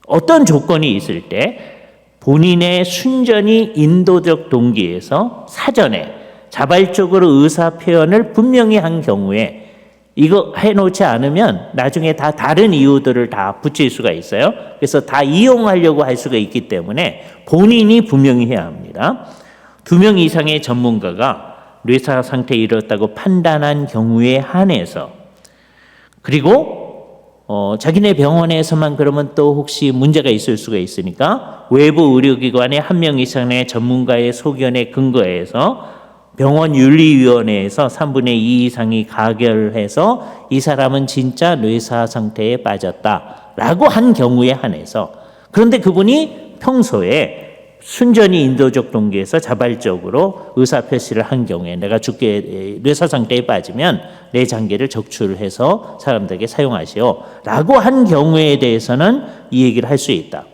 어떤 조건이 있을 때 본인의 순전히 인도적 동기에서 사전에 자발적으로 의사 표현을 분명히 한 경우에 이거 해놓지 않으면 나중에 다 다른 이유들을 다 붙일 수가 있어요. 그래서 다 이용하려고 할 수가 있기 때문에 본인이 분명히 해야 합니다. 2명 이상의 전문가가 뇌사 상태에 이르렀다고 판단한 경우에 한해서, 그리고 자기네 병원에서만 그러면 또 혹시 문제가 있을 수가 있으니까 외부 의료기관의 1명 이상의 전문가의 소견에 근거해서 병원 윤리위원회에서 3분의 2 이상이 가결해서 이 사람은 진짜 뇌사 상태에 빠졌다라고 한 경우에 한해서, 그런데 그분이 평소에 순전히 인도적 동기에서 자발적으로 의사표시를 한 경우에 내가 죽게 뇌사 상태에 빠지면 내 장기를 적출해서 사람들에게 사용하시오 라고 한 경우에 대해서는 이 얘기를 할 수 있다.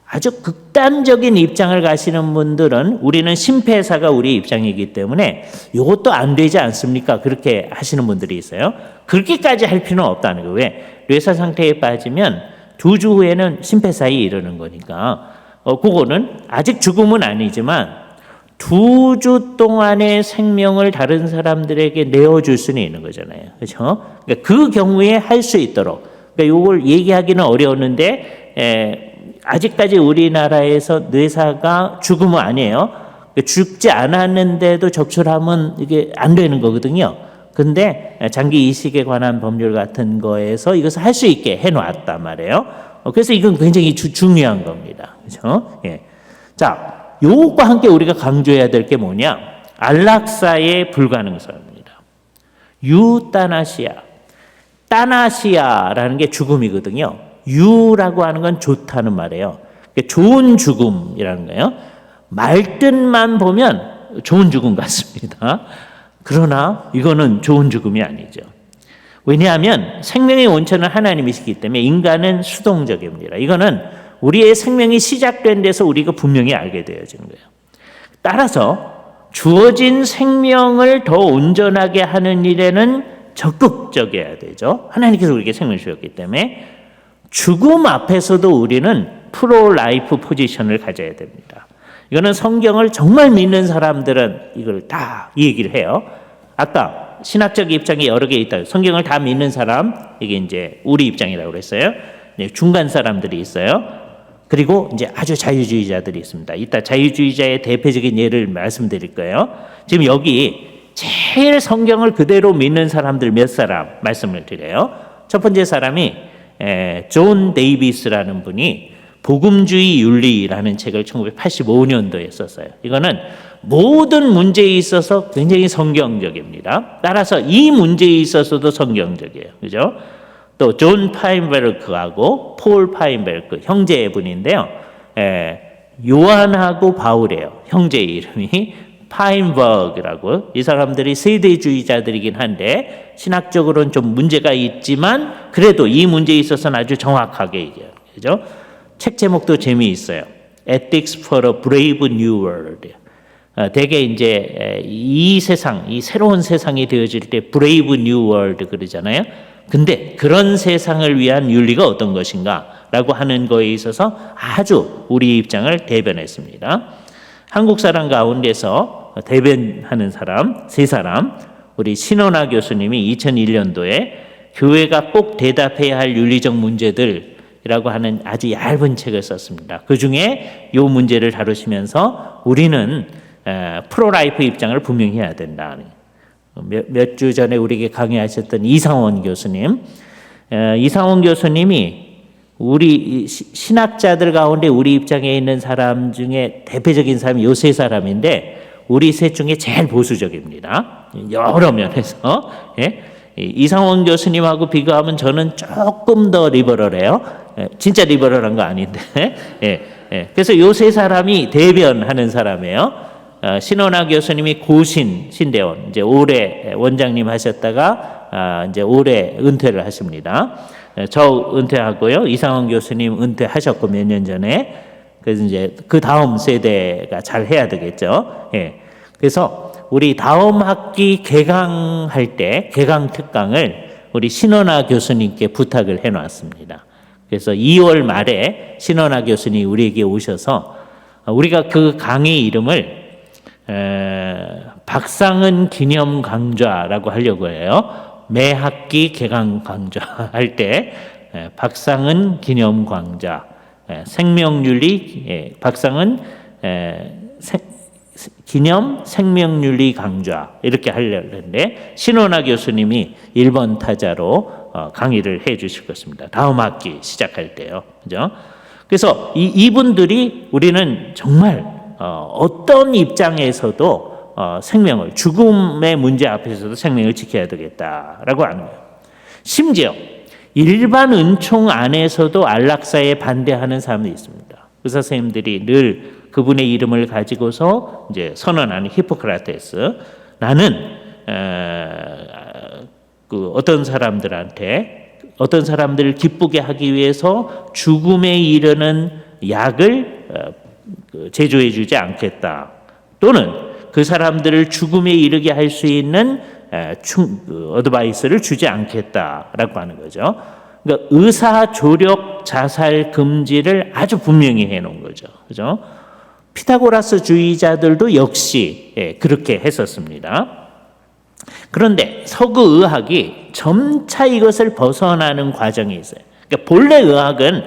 아주 극단적인 입장을 가시는 분들은 우리는 심폐사가 우리의 입장이기 때문에 이것도 안 되지 않습니까? 그렇게 하시는 분들이 있어요. 그렇게까지 할 필요는 없다는 거예요. 왜? 뇌사 상태에 빠지면 2주 후에는 심폐사에 이르는 거니까 그거는 아직 죽음은 아니지만 2주 동안의 생명을 다른 사람들에게 내어줄 수는 있는 거잖아요. 그렇죠? 그러니까 그 경우에 할 수 있도록 그러니까 이걸 얘기하기는 어려웠는데 아직까지 우리나라에서 뇌사가 죽으면 아니에요. 죽지 않았는데도 적출하면 이게 안 되는 거거든요. 근데 장기 이식에 관한 법률 같은 거에서 이것을 할 수 있게 해놨단 말이에요. 그래서 이건 굉장히 중요한 겁니다. 그렇죠? 예. 자, 요것과 함께 우리가 강조해야 될 게 뭐냐? 안락사의 불가능성입니다. 유따나시아. 따나시아라는 게 죽음이거든요. 유라고 하는 건 좋다는 말이에요. 좋은 죽음이라는 거예요. 말뜻만 보면 좋은 죽음 같습니다. 그러나 이거는 좋은 죽음이 아니죠. 왜냐하면 생명의 원천은 하나님이시기 때문에 인간은 수동적입니다. 이거는 우리의 생명이 시작된 데서 우리가 분명히 알게 되어지는 거예요. 따라서 주어진 생명을 더 온전하게 하는 일에는 적극적이어야 되죠. 하나님께서 우리에게 생명을 주셨기 때문에 죽음 앞에서도 우리는 프로-라이프 포지션을 가져야 됩니다. 이거는 성경을 정말 믿는 사람들은 이걸 다 이 얘기를 해요. 아까 신학적 입장이 여러 개 있다. 성경을 다 믿는 사람, 이게 이제 우리 입장이라고 그랬어요. 중간 사람들이 있어요. 그리고 이제 아주 자유주의자들이 있습니다. 이따 자유주의자의 대표적인 예를 말씀드릴 거예요. 지금 여기 제일 성경을 그대로 믿는 사람들 몇 사람 말씀을 드려요. 첫 번째 사람이 존 데이비스라는 분이 복음주의 윤리라는 책을 1985년도에 썼어요. 이거는 모든 문제에 있어서 굉장히 성경적입니다. 따라서 이 문제에 있어서도 성경적이에요. 그죠? 또 존 파인베르크하고 폴 파인베르크 형제분인데요. 요한하고 바울이에요. 형제 이름이 파인버그라고. 이 사람들이 세대주의자들이긴 한데 신학적으로는 좀 문제가 있지만 그래도 이 문제에 있어서는 아주 정확하게 얘기해요. 그죠? 책 제목도 재미있어요. Ethics for a Brave New World. 대개 이제 이 세상, 이 새로운 세상이 되어질 때 Brave New World 그러잖아요. 근데 그런 세상을 위한 윤리가 어떤 것인가 라고 하는 거에 있어서 아주 우리 입장을 대변했습니다. 한국 사람 가운데서 대변하는 사람, 세 사람, 우리 신원아 교수님이 2001년도에 교회가 꼭 대답해야 할 윤리적 문제들 이라고 하는 아주 얇은 책을 썼습니다. 그 중에 이 문제를 다루시면서 우리는 프로라이프 입장을 분명히 해야 된다. 몇 주 전에 우리에게 강의하셨던 이상원 교수님, 이상원 교수님이 우리 신학자들 가운데 우리 입장에 있는 사람 중에 대표적인 사람이 요 세 사람인데 우리 셋 중에 제일 보수적입니다. 여러 면에서. 예? 이상원 교수님하고 비교하면 저는 조금 더 리버럴해요. 진짜 리버럴한 거 아닌데. 그래서 요 세 사람이 대변하는 사람이에요. 신원아 교수님이 고신 신대원 이제 올해 원장님 하셨다가 이제 올해 은퇴를 하십니다. 저 은퇴하고요. 이상원 교수님 은퇴하셨고 몇 년 전에. 그래서 이제 그 다음 세대가 잘 해야 되겠죠. 그래서 우리 다음 학기 개강할 때 개강 특강을 우리 신원아 교수님께 부탁을 해놨습니다. 그래서 2월 말에 신원아 교수님이 우리에게 오셔서 우리가 그 강의 이름을 박상은 기념 강좌라고 하려고 해요. 매 학기 개강 강좌 할 때 박상은 기념 강좌, 생명윤리, 박상은 기념 생명윤리 강좌 이렇게 하려는데 신원아 교수님이 1번 타자로 강의를 해 주실 것입니다. 다음 학기 시작할 때요. 그죠? 그래서 이분들이 우리는 정말 어떤 입장에서도 생명을 죽음의 문제 앞에서도 생명을 지켜야 되겠다라고 하는 거예요. 심지어 일반 은총 안에서도 안락사에 반대하는 사람도 있습니다. 의사 선생님들이 늘 그분의 이름을 가지고서 이제 선언하는 히포크라테스. 나는 그 어떤 사람들을 기쁘게 하기 위해서 죽음에 이르는 약을 제조해 주지 않겠다. 또는 그 사람들을 죽음에 이르게 할 수 있는 어드바이스를 주지 않겠다라고 하는 거죠. 그러니까 의사 조력 자살 금지를 아주 분명히 해놓은 거죠. 그죠? 피타고라스 주의자들도 역시 그렇게 했었습니다. 그런데 서구 의학이 점차 이것을 벗어나는 과정이 있어요. 그러니까 본래 의학은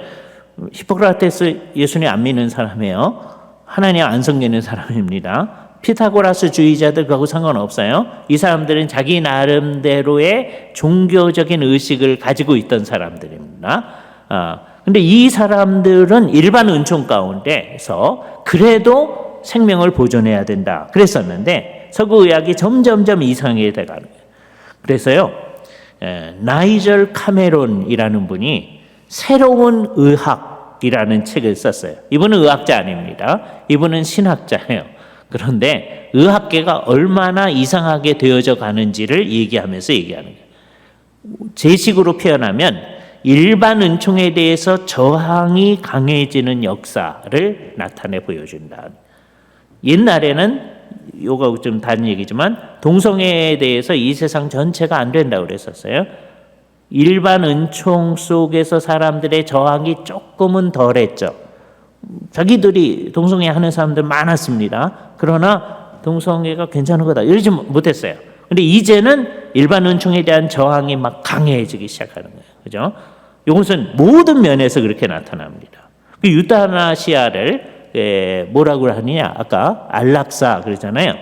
히포크라테스 예수님 안 믿는 사람이에요. 하나님 안 섬기는 사람입니다. 피타고라스주의자들 그하고 상관없어요. 이 사람들은 자기 나름대로의 종교적인 의식을 가지고 있던 사람들입니다. 근데 이 사람들은 일반 은총 가운데서 그래도 생명을 보존해야 된다 그랬었는데 서구 의학이 점점점 이상하게 돼가는 거예요. 그래서요, 나이절 카메론이라는 분이 새로운 의학이라는 책을 썼어요. 이분은 의학자 아닙니다. 이분은 신학자예요. 그런데 의학계가 얼마나 이상하게 되어져 가는지를 얘기하면서 얘기하는 거예요. 제 식으로 표현하면 일반 은총에 대해서 저항이 강해지는 역사를 나타내 보여준다. 옛날에는 요거 좀 다른 얘기지만 동성애에 대해서 이 세상 전체가 안 된다고 그랬었어요. 일반 은총 속에서 사람들의 저항이 조금은 덜했죠. 자기들이 동성애 하는 사람들 많았습니다. 그러나 동성애가 괜찮은 거다 이러지 못했어요. 근데 이제는 일반 은총에 대한 저항이 막 강해지기 시작하는 거예요. 그죠? 이것은 모든 면에서 그렇게 나타납니다. 그 유타나시아를 뭐라고 하느냐? 아까 안락사 그랬잖아요.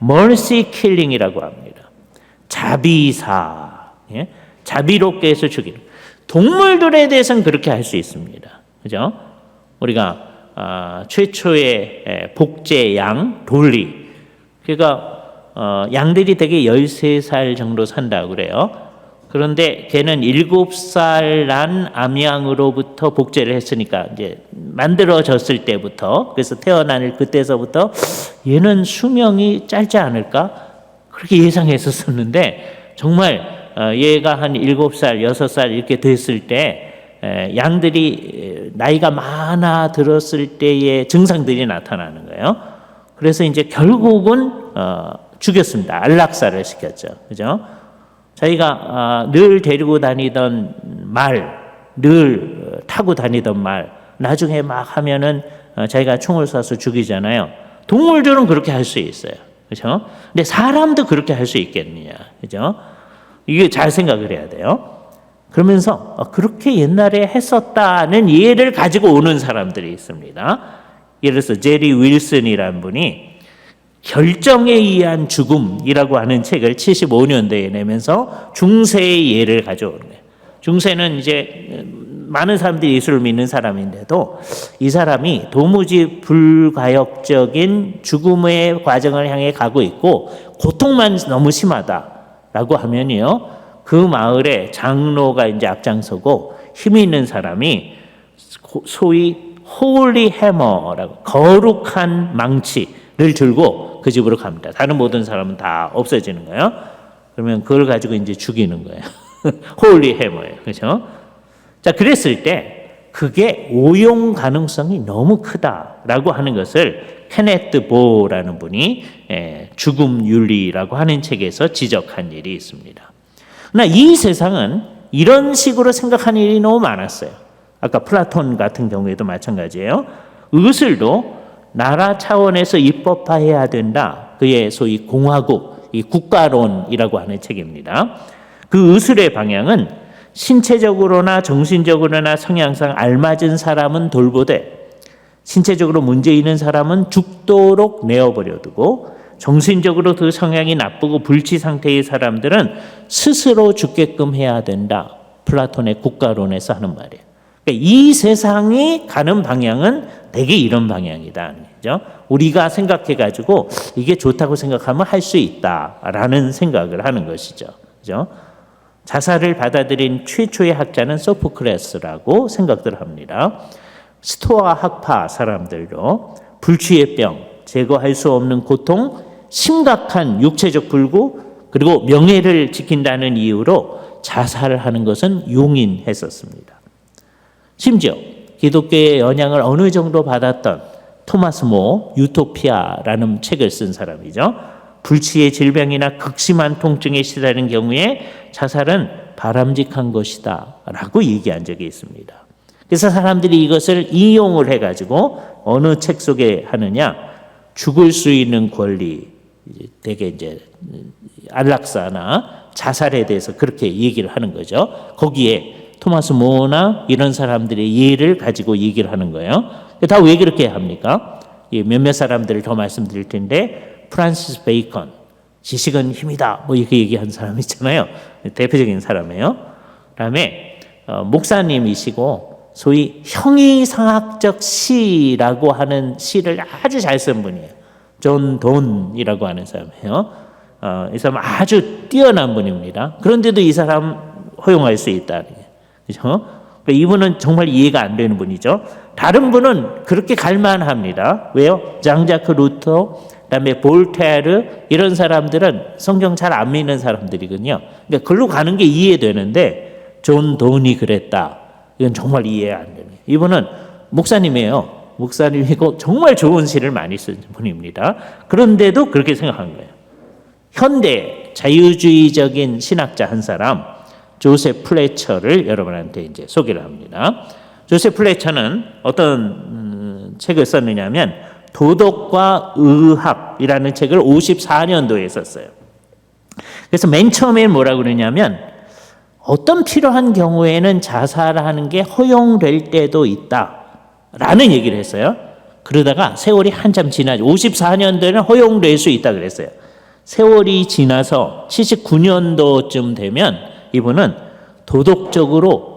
mercy killing이라고 합니다. 자비사, 자비롭게 해서 죽이는. 동물들에 대해서는 그렇게 할 수 있습니다. 그죠? 우리가 최초의 복제 양 돌리, 그러니까 양들이 대개 13살 정도 산다고 그래요. 그런데 걔는 7살 난 암양으로부터 복제를 했으니까 이제 만들어졌을 때부터, 그래서 태어날 그때서부터 얘는 수명이 짧지 않을까 그렇게 예상했었는데 정말 얘가 한 7살, 6살 이렇게 됐을 때 양들이 나이가 많아 들었을 때의 증상들이 나타나는 거예요. 그래서 이제 결국은 죽였습니다. 안락사를 시켰죠. 그죠? 자기가 늘 데리고 다니던 말, 늘 타고 다니던 말, 나중에 막 하면은 자기가 총을 쏴서 죽이잖아요. 동물들은 그렇게 할 수 있어요. 그죠? 근데 사람도 그렇게 할 수 있겠느냐. 그죠? 이게 잘 생각을 해야 돼요. 그러면서 그렇게 옛날에 했었다는 이해를 가지고 오는 사람들이 있습니다. 예를 들어서 제리 윌슨이라는 분이 결정에 의한 죽음이라고 하는 책을 75년대에 내면서 중세의 예를 가져오는 거예요. 중세는 이제 많은 사람들이 예수를 믿는 사람인데도 이 사람이 도무지 불가역적인 죽음의 과정을 향해 가고 있고 고통만 너무 심하다라고 하면요. 그 마을에 장로가 이제 앞장서고 힘 있는 사람이 소위 홀리 해머라고 거룩한 망치를 들고 그 집으로 갑니다. 다른 모든 사람은 다 없어지는 거예요. 그러면 그걸 가지고 이제 죽이는 거예요. 홀리 해머예요. 그렇죠? 자, 그랬을 때 그게 오용 가능성이 너무 크다라고 하는 것을 케네트 보라는 분이 죽음 윤리라고 하는 책에서 지적한 일이 있습니다. 그러나 이 세상은 이런 식으로 생각하는 일이 너무 많았어요. 아까 플라톤 같은 경우에도 마찬가지예요. 의술도 나라 차원에서 입법화해야 된다. 그의 소위 공화국, 이 국가론이라고 하는 책입니다. 그 의술의 방향은 신체적으로나 정신적으로나 성향상 알맞은 사람은 돌보되 신체적으로 문제 있는 사람은 죽도록 내어버려두고 정신적으로 그 성향이 나쁘고 불치 상태의 사람들은 스스로 죽게끔 해야 된다. 플라톤의 국가론에서 하는 말이에요. 그러니까 이 세상이 가는 방향은 되게 이런 방향이다. 그죠? 우리가 생각해가지고 이게 좋다고 생각하면 할 수 있다라는 생각을 하는 것이죠. 그죠? 자살을 받아들인 최초의 학자는 소포크레스라고 생각들 합니다. 스토아 학파 사람들도 불치의 병, 제거할 수 없는 고통, 심각한 육체적 불구, 그리고 명예를 지킨다는 이유로 자살을 하는 것은 용인했었습니다. 심지어 기독교의 영향을 어느 정도 받았던 토마스 모 유토피아라는 책을 쓴 사람이죠. 불치의 질병이나 극심한 통증에 시달리는 경우에 자살은 바람직한 것이다 라고 얘기한 적이 있습니다. 그래서 사람들이 이것을 이용을 해가지고 어느 책 속에 하느냐, 죽을 수 있는 권리, 되게 이제 안락사나 자살에 대해서 그렇게 얘기를 하는 거죠. 거기에 토마스 모어나 이런 사람들의 예를 가지고 얘기를 하는 거예요. 다 왜 그렇게 합니까? 몇몇 사람들을 더 말씀드릴 텐데 프란시스 베이컨, 지식은 힘이다 뭐 이렇게 얘기한 사람 있잖아요. 대표적인 사람이에요. 그다음에 목사님이시고 소위 형이상학적 시라고 하는 시를 아주 잘 쓴 분이에요. 존 돈이라고 하는 사람이에요. 이 사람 아주 뛰어난 분입니다. 그런데도 이 사람 허용할 수 있다. 그렇죠? 이분은 정말 이해가 안 되는 분이죠. 다른 분은 그렇게 갈만합니다. 왜요? 장자크 루터, 그다음에 볼테르 이런 사람들은 성경 잘 안 믿는 사람들이거든요. 그러니까 글로 가는 게 이해되는데 존 돈이 그랬다. 이건 정말 이해 안 되는. 이분은 목사님이에요. 목사님이고 정말 좋은 시를 많이 쓴 분입니다. 그런데도 그렇게 생각한 거예요. 현대 자유주의적인 신학자 한 사람 조셉 플래처를 여러분한테 이제 소개를 합니다. 조셉 플래처는 어떤 책을 썼느냐면 도덕과 의학이라는 책을 54년도에 썼어요. 그래서 맨 처음에 뭐라고 그러냐면 어떤 필요한 경우에는 자살하는 게 허용될 때도 있다라는 얘기를 했어요. 그러다가 세월이 한참 지나죠. 54년도에는 허용될 수 있다 그랬어요. 세월이 지나서 79년도쯤 되면 이분은 도덕적으로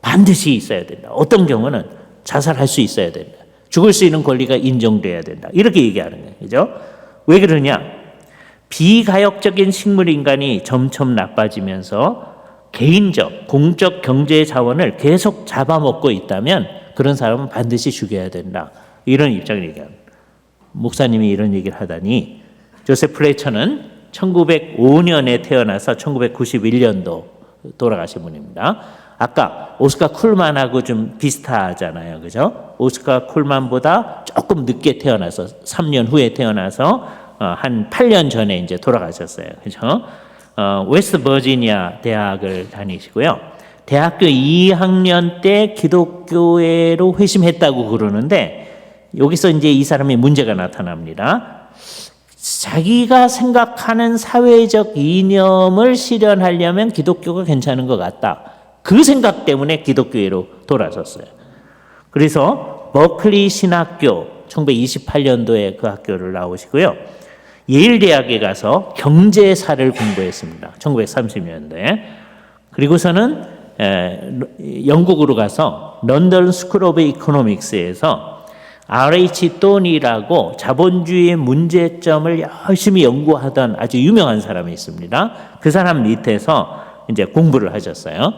반드시 있어야 된다. 어떤 경우는 자살할 수 있어야 된다. 죽을 수 있는 권리가 인정돼야 된다. 이렇게 얘기하는 거예요. 그죠? 왜 그러냐? 비가역적인 식물 인간이 점점 나빠지면서 개인적, 공적 경제 자원을 계속 잡아먹고 있다면 그런 사람은 반드시 죽여야 된다. 이런 입장을 얘기합니다. 목사님이 이런 얘기를 하다니 조셉 플래처는 1905년에 태어나서 1991년도 돌아가신 분입니다. 아까 오스카 쿨만하고 좀 비슷하잖아요. 그죠? 오스카 쿨만보다 조금 늦게 태어나서 3년 후에 태어나서 한 8년 전에 이제 돌아가셨어요. 그죠? 웨스트 버지니아 대학을 다니시고요. 대학교 2학년 때 기독교회로 회심했다고 그러는데 여기서 이제 이 사람이 문제가 나타납니다. 자기가 생각하는 사회적 이념을 실현하려면 기독교가 괜찮은 것 같다. 그 생각 때문에 기독교회로 돌아섰어요. 그래서 버클리 신학교 1928년도에 그 학교를 나오시고요. 예일 대학에 가서 경제사를 공부했습니다. 1930년도에. 그리고서는 영국으로 가서 런던 스쿨 오브 이코노믹스에서 R.H. 돈이라고 자본주의의 문제점을 열심히 연구하던 아주 유명한 사람이 있습니다. 그 사람 밑에서 이제 공부를 하셨어요.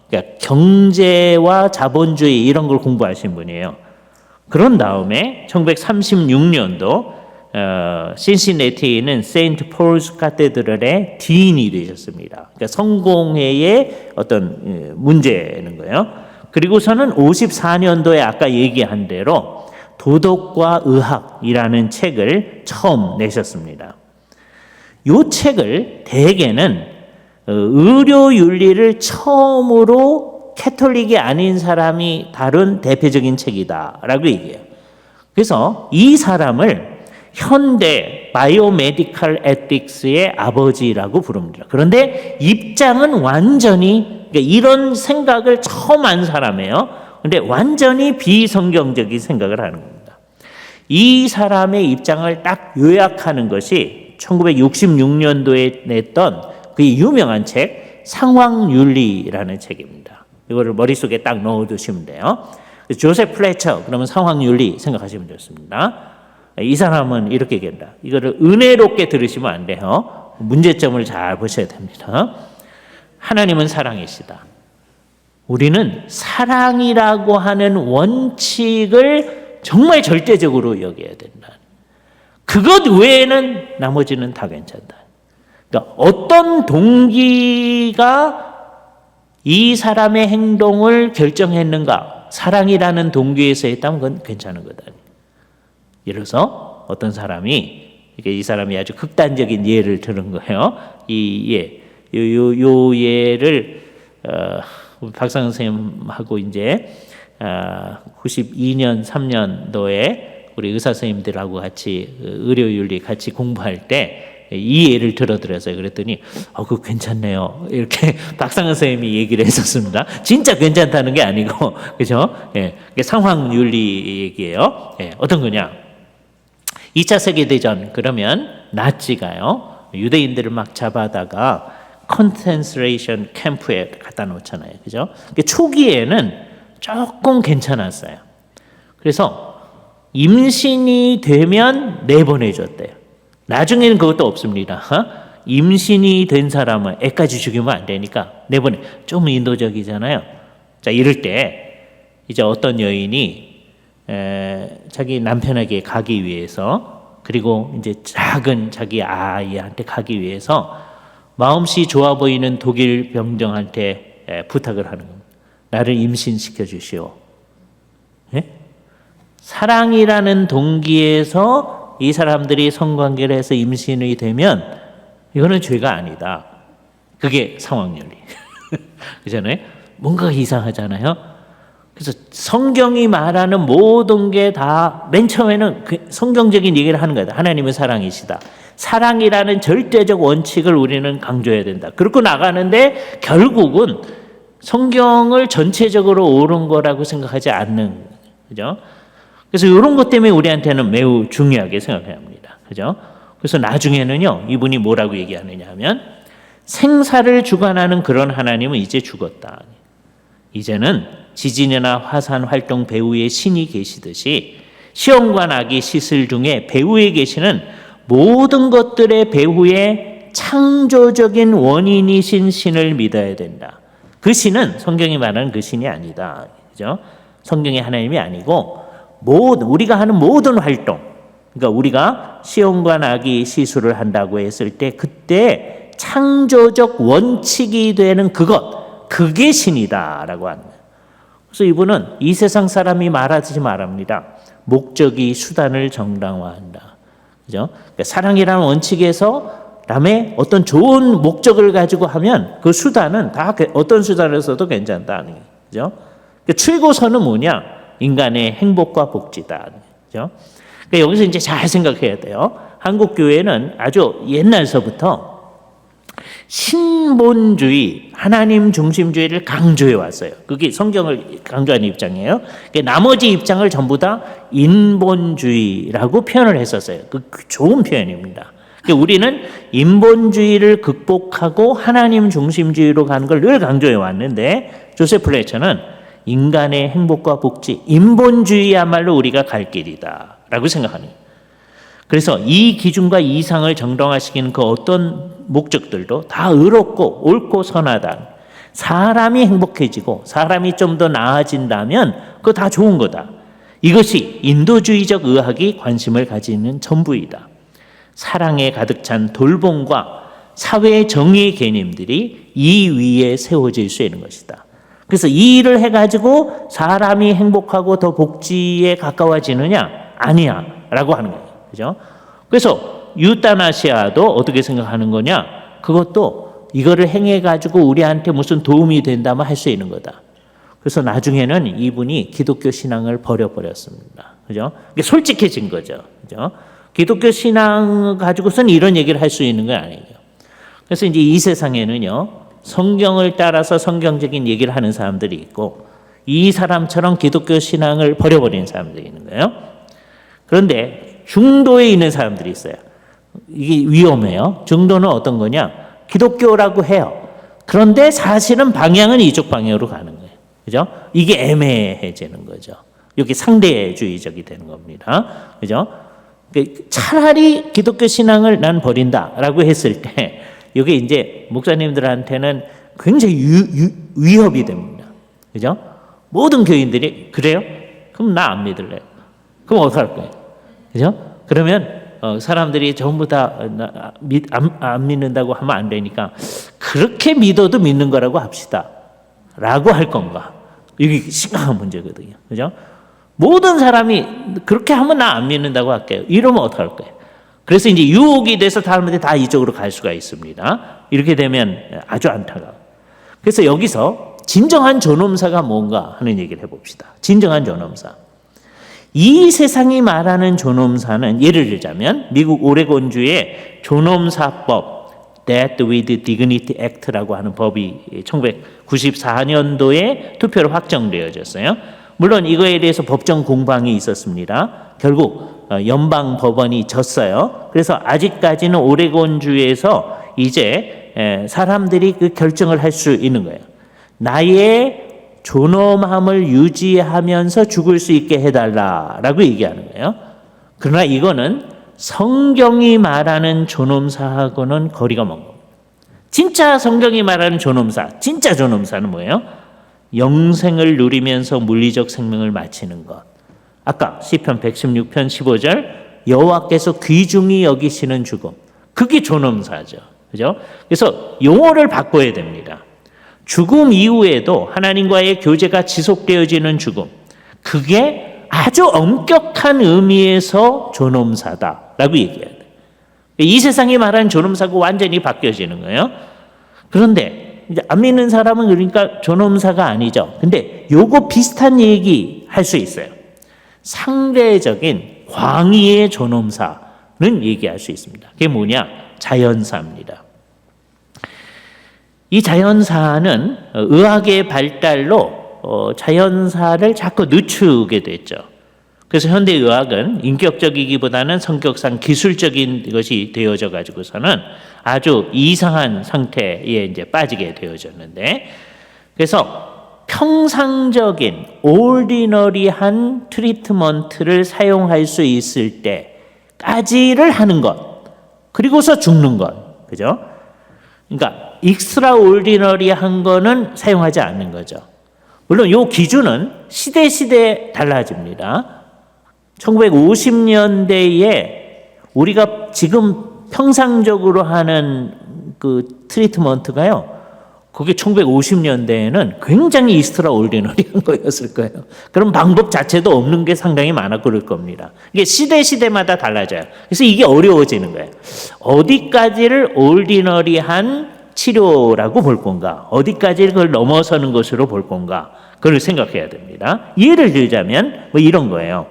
그러니까 경제와 자본주의 이런 걸 공부하신 분이에요. 그런 다음에 1936년도 신시내티에 있는 세인트 폴스 카테드럴의 디인이 되셨습니다. 그러니까 성공회의 어떤 문제는 거예요. 그리고서는 54년도에 아까 얘기한 대로 도덕과 의학이라는 책을 처음 내셨습니다. 이 책을 대개는 의료윤리를 처음으로 캐톨릭이 아닌 사람이 다룬 대표적인 책이다라고 얘기해요. 그래서 이 사람을 현대 바이오메디컬 에틱스의 아버지라고 부릅니다. 그런데 입장은 완전히 그러니까 이런 생각을 처음 한 사람이에요. 그런데 완전히 비성경적인 생각을 하는 겁니다. 이 사람의 입장을 딱 요약하는 것이 1966년도에 냈던 그 유명한 책 상황윤리라는 책입니다. 이거를 머릿속에 딱 넣어두시면 돼요. 조셉 플래처 그러면 상황윤리 생각하시면 좋습니다. 이 사람은 이렇게 얘기한다. 이거를 은혜롭게 들으시면 안 돼요. 문제점을 잘 보셔야 됩니다. 하나님은 사랑이시다. 우리는 사랑이라고 하는 원칙을 정말 절대적으로 여겨야 된다. 그것 외에는 나머지는 다 괜찮다. 그러니까 어떤 동기가 이 사람의 행동을 결정했는가? 사랑이라는 동기에서 했다면 그건 괜찮은 거다. 예를 들어서 어떤 사람이 이 사람이 아주 극단적인 예를 들은 거예요. 요 예를 박상 선생님하고 이제 92년 3년도에 우리 의사 선생님들하고 같이 의료윤리 같이 공부할 때 이 예를 들어드렸어요. 그랬더니 그거 괜찮네요. 이렇게 박상은 선생님이 얘기를 했었습니다. 진짜 괜찮다는 게 아니고 그죠? 예, 상황윤리 얘기예요. 예, 어떤 거냐? 2차 세계대전 그러면 나치가요 유대인들을 막 잡아다가 컨센트레이션 캠프에 갖다 놓잖아요. 그죠? 초기에는 조금 괜찮았어요. 그래서 임신이 되면 내보내줬대요. 나중에는 그것도 없습니다. 임신이 된 사람은 애까지 죽이면 안 되니까 내보내. 좀 인도적이잖아요. 자, 이럴 때 이제 어떤 여인이 자기 남편에게 가기 위해서 그리고 이제 작은 자기 아이한테 가기 위해서 마음씨 좋아 보이는 독일 병정한테 부탁을 하는 겁니다. 나를 임신시켜 주시오. 예? 사랑이라는 동기에서 이 사람들이 성관계를 해서 임신이 되면 이거는 죄가 아니다. 그게 상황윤리. 그잖아요. 뭔가 이상하잖아요. 그래서 성경이 말하는 모든 게 다 맨 처음에는 성경적인 얘기를 하는 거다. 하나님은 사랑이시다. 사랑이라는 절대적 원칙을 우리는 강조해야 된다. 그렇고 나가는데 결국은 성경을 전체적으로 옳은 거라고 생각하지 않는 그죠? 그래서 이런 것 때문에 우리한테는 매우 중요하게 생각해야 합니다. 그죠? 그래서 나중에는요, 이분이 뭐라고 얘기하느냐 하면, 생사를 주관하는 그런 하나님은 이제 죽었다. 이제는 지진이나 화산 활동 배후에 신이 계시듯이 시험과 낙이 시슬 중에 배후에 계시는 모든 것들의 배후에 창조적인 원인이신 신을 믿어야 된다. 그 신은 성경이 말하는 그 신이 아니다. 그죠? 성경의 하나님이 아니고, 우리가 하는 모든 활동, 그러니까 우리가 시험과 낙이 시술을 한다고 했을 때 그때 창조적 원칙이 되는 그게 신이다라고 하는 거예요. 그래서 이분은 이 세상 사람이 말하지 말합니다. 목적이 수단을 정당화한다. 그죠? 그러니까 사랑이라는 원칙에서 그다음에 어떤 좋은 목적을 가지고 하면 그 수단은 다 어떤 수단을 써도 괜찮다는 거예요. 그죠? 그러니까 최고선은 뭐냐? 인간의 행복과 복지다. 그죠? 그러니까 여기서 이제 잘 생각해야 돼요. 한국 교회는 아주 옛날서부터 신본주의, 하나님 중심주의를 강조해 왔어요. 그게 성경을 강조하는 입장이에요. 그러니까 나머지 입장을 전부 다 인본주의라고 표현을 했었어요. 그 좋은 표현입니다. 그러니까 우리는 인본주의를 극복하고 하나님 중심주의로 가는 걸 늘 강조해 왔는데 조세프 플래처는 인간의 행복과 복지, 인본주의야말로 우리가 갈 길이다 라고 생각하는 거예요. 그래서 이 기준과 이상을 정당화시키는 그 어떤 목적들도 다 의롭고 옳고 선하다. 사람이 행복해지고 사람이 좀 더 나아진다면 그거 다 좋은 거다. 이것이 인도주의적 의학이 관심을 가지는 전부이다. 사랑에 가득 찬 돌봄과 사회의 정의의 개념들이 이 위에 세워질 수 있는 것이다. 그래서 이 일을 해가지고 사람이 행복하고 더 복지에 가까워지느냐? 아니야. 라고 하는 거예요. 그죠? 그래서 유타나시아도 어떻게 생각하는 거냐? 그것도 이거를 행해가지고 우리한테 무슨 도움이 된다면 할 수 있는 거다. 그래서 나중에는 이분이 기독교 신앙을 버려버렸습니다. 그죠? 솔직해진 거죠. 그죠? 기독교 신앙 가지고서는 이런 얘기를 할 수 있는 건 아니에요. 그래서 이제 이 세상에는요, 성경을 따라서 성경적인 얘기를 하는 사람들이 있고 이 사람처럼 기독교 신앙을 버려버리는 사람들이 있는 거예요. 그런데 중도에 있는 사람들이 있어요. 이게 위험해요. 중도는 어떤 거냐? 기독교라고 해요. 그런데 사실은 방향은 이쪽 방향으로 가는 거예요. 그죠? 이게 애매해지는 거죠. 이게 상대주의적이 되는 겁니다. 그죠? 차라리 기독교 신앙을 난 버린다라고 했을 때 이게 이제 목사님들한테는 굉장히 위협이 됩니다. 그죠? 모든 교인들이 그래요? 그럼 나 안 믿을래요. 그럼 어떡할 거예요? 그죠? 그러면 사람들이 전부 다 안 믿는다고 하면 안 되니까 그렇게 믿어도 믿는 거라고 합시다. 라고 할 건가? 이게 심각한 문제거든요. 그죠? 모든 사람이 그렇게 하면 나 안 믿는다고 할게요. 이러면 어떡할 거예요? 그래서 이제 유혹이 돼서 사람들이 다 이쪽으로 갈 수가 있습니다. 이렇게 되면 아주 안타까워. 그래서 여기서 진정한 존엄사가 뭔가 하는 얘기를 해봅시다. 진정한 존엄사. 이 세상이 말하는 존엄사는 예를 들자면 미국 오레곤주의 존엄사법 Death with Dignity Act라고 하는 법이 1994년도에 투표로 확정되어졌어요. 물론 이거에 대해서 법정 공방이 있었습니다. 결국 연방 법원이 졌어요. 그래서 아직까지는 오레곤주에서 이제 사람들이 그 결정을 할 수 있는 거예요. 나의 존엄함을 유지하면서 죽을 수 있게 해달라라고 얘기하는 거예요. 그러나 이거는 성경이 말하는 존엄사하고는 거리가 먼 겁니다. 진짜 성경이 말하는 존엄사, 진짜 존엄사는 뭐예요? 영생을 누리면서 물리적 생명을 마치는 것. 아까 시편 116편 15절 여호와께서 귀중히 여기시는 죽음. 그게 존엄사죠. 그죠? 그래서 용어를 바꿔야 됩니다. 죽음 이후에도 하나님과의 교제가 지속되어지는 죽음. 그게 아주 엄격한 의미에서 존엄사다라고 얘기해야 돼요. 이 세상이 말하는 존엄사가 완전히 바뀌어지는 거예요. 그런데 이제 안 믿는 사람은 그러니까 존엄사가 아니죠. 근데 요거 비슷한 얘기 할 수 있어요. 상대적인 광의의 존엄사는 얘기할 수 있습니다. 그게 뭐냐? 자연사입니다. 이 자연사는 의학의 발달로 자연사를 자꾸 늦추게 됐죠. 그래서 현대의학은 인격적이기보다는 성격상 기술적인 것이 되어져 가지고서는 아주 이상한 상태에 이제 빠지게 되어졌는데, 그래서 평상적인 올디너리한 트리트먼트를 사용할 수 있을 때까지를 하는 것, 그리고서 죽는 것, 그죠? 그러니까 익스트라올디너리한 거는 사용하지 않는 거죠. 물론 이 기준은 시대 달라집니다. 1950년대에 우리가 지금 평상적으로 하는 그 트리트먼트가요, 그게 1950년대에는 굉장히 익스트라올디너리한 거였을 거예요. 그런 방법 자체도 없는 게 상당히 많았고 그럴 겁니다. 이게 시대마다 달라져요. 그래서 이게 어려워지는 거예요. 어디까지를 올디너리한 치료라고 볼 건가? 어디까지 그걸 넘어서는 것으로 볼 건가? 그걸 생각해야 됩니다. 예를 들자면 뭐 이런 거예요.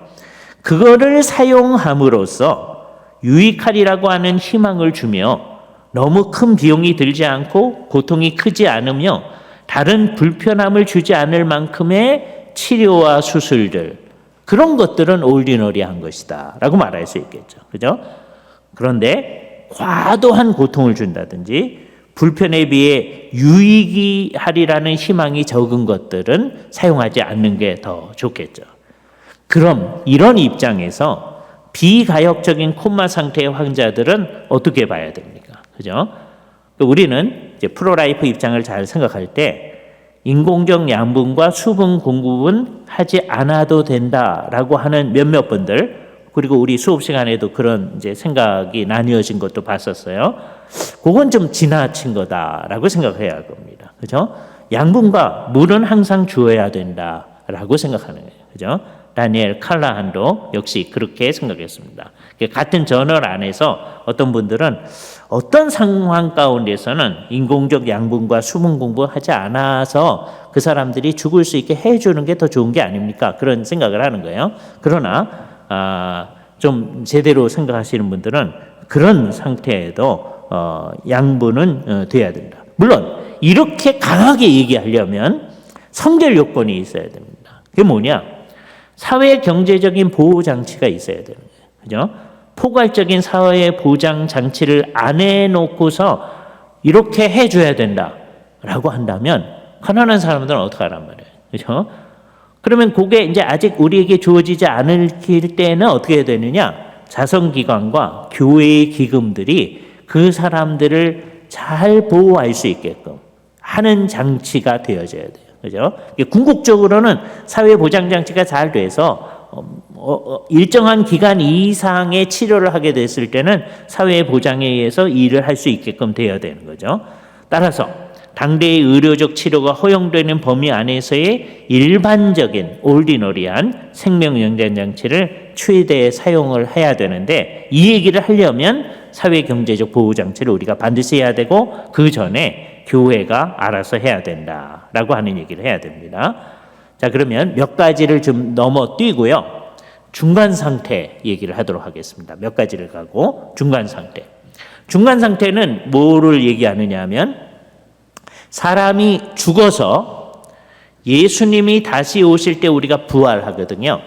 그거를 사용함으로써 유익하리라고 하는 희망을 주며 너무 큰 비용이 들지 않고 고통이 크지 않으며 다른 불편함을 주지 않을 만큼의 치료와 수술들, 그런 것들은 올디너리한 것이다 라고 말할 수 있겠죠. 그죠? 그런데 과도한 고통을 준다든지 불편에 비해 유익이 하리라는 희망이 적은 것들은 사용하지 않는 게 더 좋겠죠. 그럼 이런 입장에서 비가역적인 코마 상태의 환자들은 어떻게 봐야 됩니까? 그죠? 우리는 이제 프로라이프 입장을 잘 생각할 때 인공적 양분과 수분 공급은 하지 않아도 된다라고 하는 몇몇 분들, 그리고 우리 수업 시간에도 그런 이제 생각이 나뉘어진 것도 봤었어요. 그건 좀 지나친 거다라고 생각해야 할 겁니다. 그죠? 양분과 물은 항상 주어야 된다라고 생각하는 거예요. 그죠? 다니엘 칼라한도 역시 그렇게 생각했습니다. 같은 저널 안에서 어떤 분들은 어떤 상황 가운데서는 인공적 양분과 수분 공부하지 않아서 그 사람들이 죽을 수 있게 해주는 게 더 좋은 게 아닙니까? 그런 생각을 하는 거예요. 그러나 좀 제대로 생각하시는 분들은 그런 상태에도 양분은 돼야 된다. 물론 이렇게 강하게 얘기하려면 성결 요건이 있어야 됩니다. 그게 뭐냐? 사회 경제적인 보호 장치가 있어야 되는 거예요. 그죠? 포괄적인 사회 보장 장치를 안 해놓고서 이렇게 해줘야 된다라고 한다면 가난한 사람들은 어떻게 하란 말이에요. 그죠? 그러면 그게 이제 아직 우리에게 주어지지 않을 때는 어떻게 해야 되느냐? 자선기관과 교회의 기금들이 그 사람들을 잘 보호할 수 있게끔 하는 장치가 되어져야 돼요. 그죠? 궁극적으로는 사회보장장치가 잘 돼서 일정한 기간 이상의 치료를 하게 됐을 때는 사회보장에 의해서 일을 할 수 있게끔 되어야 되는 거죠. 따라서 당대의 의료적 치료가 허용되는 범위 안에서의 일반적인 올디너리한 생명연장장치를 최대 사용을 해야 되는데, 이 얘기를 하려면 사회경제적 보호장치를 우리가 반드시 해야 되고 그 전에 교회가 알아서 해야 된다라고 하는 얘기를 해야 됩니다. 자, 그러면 몇 가지를 좀 넘어뛰고요. 중간 상태 얘기를 하도록 하겠습니다. 몇 가지를 가고 중간 상태. 중간 상태는 뭐를 얘기하느냐 하면 사람이 죽어서 예수님이 다시 오실 때 우리가 부활하거든요.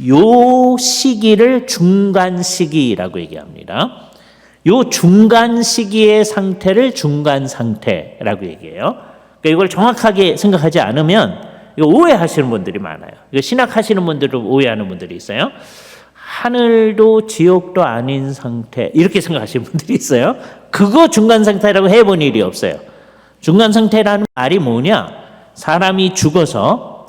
요 시기를 중간 시기라고 얘기합니다. 요 중간 시기의 상태를 중간 상태라고 얘기해요. 그러니까 이걸 정확하게 생각하지 않으면 이거 오해하시는 분들이 많아요. 이거 신학하시는 분들도 오해하는 분들이 있어요. 하늘도 지옥도 아닌 상태 이렇게 생각하시는 분들이 있어요. 그거 중간 상태라고 해본 일이 없어요. 중간 상태라는 말이 뭐냐? 사람이 죽어서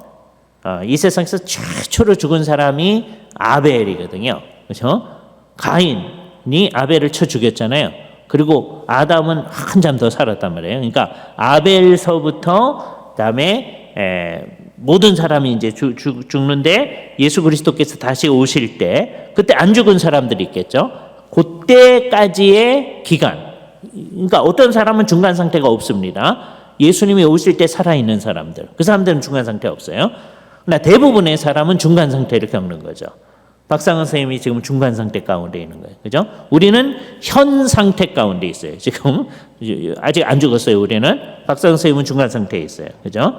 이 세상에서 최초로 죽은 사람이 아벨이거든요. 그렇죠? 가인이 아벨을 쳐 죽였잖아요. 그리고 아담은 한참 더 살았단 말이에요. 그러니까 아벨서부터 그다음에 모든 사람이 이제 죽는데 예수 그리스도께서 다시 오실 때 그때 안 죽은 사람들이 있겠죠. 그때까지의 기간. 그러니까 어떤 사람은 중간 상태가 없습니다. 예수님이 오실 때 살아있는 사람들. 그 사람들은 중간 상태 없어요. 그러나 대부분의 사람은 중간 상태를 겪는 거죠. 박상은 선생님이 지금 중간 상태 가운데 있는 거예요. 그죠? 우리는 현 상태 가운데 있어요. 지금 아직 안 죽었어요. 우리는. 박상은 선생님은 중간 상태에 있어요. 그죠?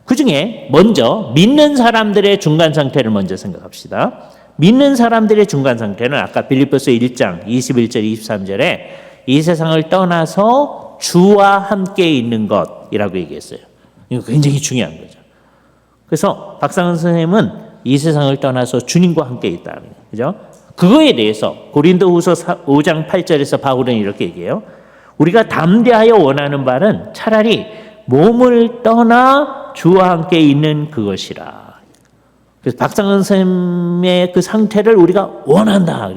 그 중에 먼저 믿는 사람들의 중간 상태를 먼저 생각합시다. 믿는 사람들의 중간 상태는 아까 빌립보서 1장 21절 23절에 이 세상을 떠나서 주와 함께 있는 것이라고 얘기했어요. 이거 굉장히 중요한 거죠. 그래서 박상은 선생님은 이 세상을 떠나서 주님과 함께 있다는 거예요. 그죠? 그거에 대해서 고린도후서 5장 8절에서 바울은 이렇게 얘기해요. 우리가 담대하여 원하는 바는 차라리 몸을 떠나 주와 함께 있는 그것이라. 그래서 박상은 선생님의 그 상태를 우리가 원한다.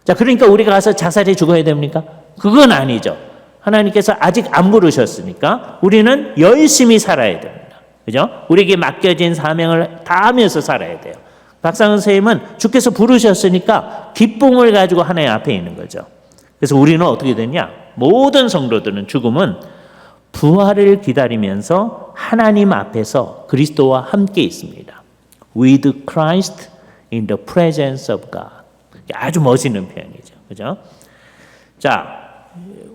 자, 그러니까 우리가 가서 자살해 죽어야 됩니까? 그건 아니죠. 하나님께서 아직 안 부르셨으니까 우리는 열심히 살아야 됩니다. 그죠? 우리에게 맡겨진 사명을 다하면서 살아야 돼요. 박상은 선생님은 주께서 부르셨으니까 기쁨을 가지고 하나님 앞에 있는 거죠. 그래서 우리는 어떻게 되냐? 모든 성도들은 죽음은 부활을 기다리면서 하나님 앞에서 그리스도와 함께 있습니다. With Christ in the presence of God. 아주 멋있는 표현이죠. 그죠? 자,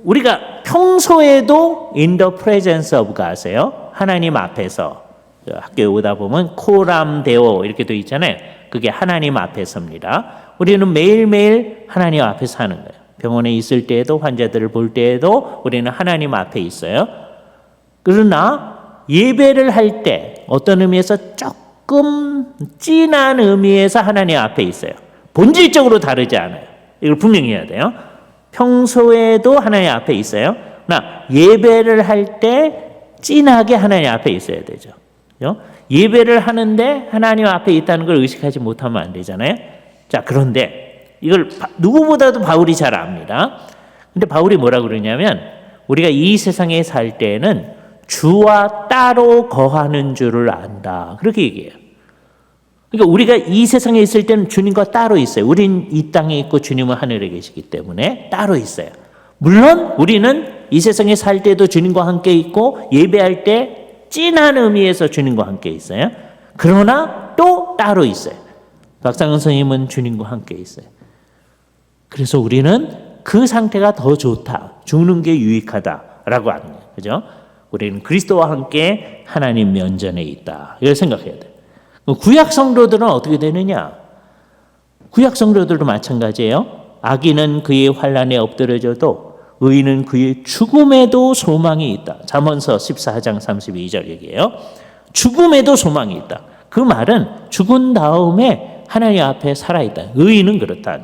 우리가 평소에도 in the presence of God이에요. 하나님 앞에서. 학교에 오다 보면 코람 데오 이렇게 돼 있잖아요. 그게 하나님 앞에서입니다. 우리는 매일매일 하나님 앞에 사는 거예요. 병원에 있을 때에도 환자들을 볼 때에도 우리는 하나님 앞에 있어요. 그러나 예배를 할 때 어떤 의미에서 조금 진한 의미에서 하나님 앞에 있어요. 본질적으로 다르지 않아요. 이걸 분명히 해야 돼요. 평소에도 하나님 앞에 있어요. 그러나 예배를 할 때 진하게 하나님 앞에 있어야 되죠. 그죠? 예배를 하는데 하나님 앞에 있다는 걸 의식하지 못하면 안 되잖아요. 자, 그런데 이걸 누구보다도 바울이 잘 압니다. 근데 바울이 뭐라고 그러냐면 우리가 이 세상에 살 때에는 주와 따로 거하는 줄을 안다. 그렇게 얘기해요. 그러니까 우리가 이 세상에 있을 때는 주님과 따로 있어요. 우린 이 땅에 있고 주님은 하늘에 계시기 때문에 따로 있어요. 물론 우리는 이 세상에 살 때도 주님과 함께 있고 예배할 때 진한 의미에서 주님과 함께 있어요. 그러나 또 따로 있어요. 박상은 선생님은 주님과 함께 있어요. 그래서 우리는 그 상태가 더 좋다. 죽는 게 유익하다라고 하는 거예요. 그죠? 우리는 그리스도와 함께 하나님 면전에 있다. 이걸 생각해야 돼요. 구약 성도들은 어떻게 되느냐? 구약 성도들도 마찬가지예요. 악인은 그의 환난에 엎드려져도 의인은 그의 죽음에도 소망이 있다. 잠언서 14장 32절 얘기예요. 죽음에도 소망이 있다. 그 말은 죽은 다음에 하나님 앞에 살아있다. 의인은 그렇다.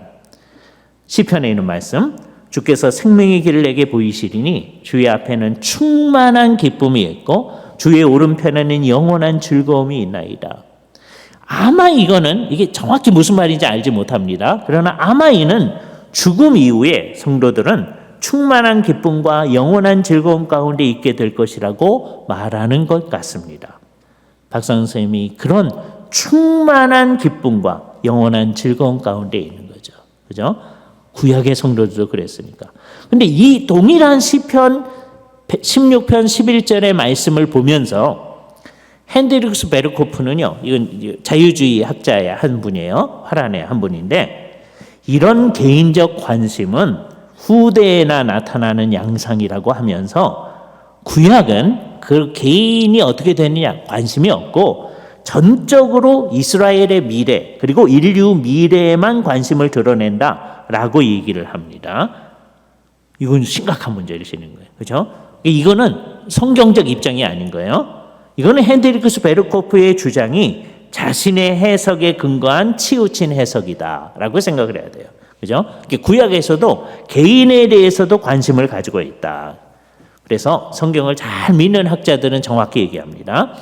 시편에 있는 말씀, 주께서 생명의 길을 내게 보이시리니 주의 앞에는 충만한 기쁨이 있고 주의 오른편에는 영원한 즐거움이 있나이다. 아마 이게 정확히 무슨 말인지 알지 못합니다. 그러나 아마 이는 죽음 이후에 성도들은 충만한 기쁨과 영원한 즐거움 가운데 있게 될 것이라고 말하는 것 같습니다. 박상은 선생님이 그런 충만한 기쁨과 영원한 즐거움 가운데 있는 거죠. 그죠? 구약의 성도들도 그랬으니까. 근데 이 동일한 시편 16편 11절의 말씀을 보면서 핸드리크스 베르코프는요, 이건 자유주의 학자의 한 분이에요. 화란의 한 분인데, 이런 개인적 관심은 후대에나 나타나는 양상이라고 하면서 구약은 그 개인이 어떻게 되느냐 관심이 없고 전적으로 이스라엘의 미래 그리고 인류 미래에만 관심을 드러낸다라고 얘기를 합니다. 이건 심각한 문제를 지는 거예요. 그렇죠? 이거는 성경적 입장이 아닌 거예요. 이거는 핸드리크스 베르코프의 주장이 자신의 해석에 근거한 치우친 해석이다라고 생각을 해야 돼요. 그죠? 구약에서도 개인에 대해서도 관심을 가지고 있다. 그래서 성경을 잘 믿는 학자들은 정확히 얘기합니다.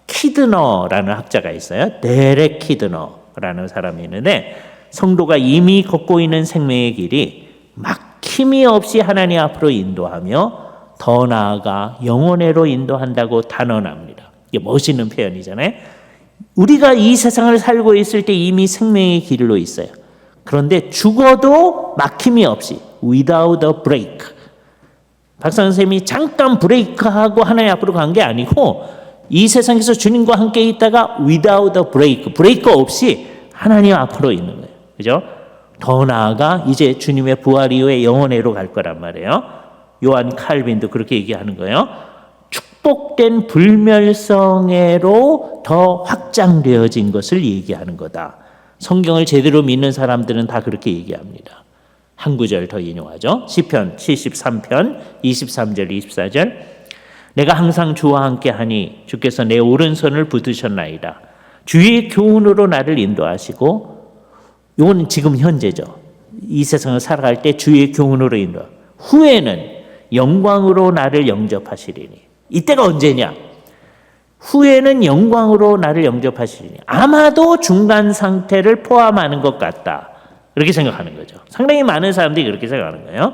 키드너라는 학자가 있어요. 데렉 키드너라는 사람이 있는데 성도가 이미 걷고 있는 생명의 길이 막힘이 없이 하나님 앞으로 인도하며 더 나아가 영원회로 인도한다고 단언합니다. 이게 멋있는 표현이잖아요. 우리가 이 세상을 살고 있을 때 이미 생명의 길로 있어요. 그런데 죽어도 막힘이 없이 without a break. 박사 선생님이 잠깐 브레이크하고 하나님 앞으로 간 게 아니고 이 세상에서 주님과 함께 있다가 without a break, 브레이크 없이 하나님 앞으로 있는 거예요. 그죠? 더 나아가 이제 주님의 부활 이후에 영원회로 갈 거란 말이에요. 요한 칼빈도 그렇게 얘기하는 거예요. 축복된 불멸성애로 더 확장되어진 것을 얘기하는 거다. 성경을 제대로 믿는 사람들은 다 그렇게 얘기합니다. 한 구절 더 인용하죠. 시편 73편 23절 24절 내가 항상 주와 함께하니 주께서 내 오른손을 붙드셨나이다. 주의 교훈으로 나를 인도하시고 이건 지금 현재죠. 이 세상을 살아갈 때 주의 교훈으로 인도 후에는 영광으로 나를 영접하시리니 이때가 언제냐? 후에는 영광으로 나를 영접하시리니 아마도 중간 상태를 포함하는 것 같다. 그렇게 생각하는 거죠. 상당히 많은 사람들이 그렇게 생각하는 거예요.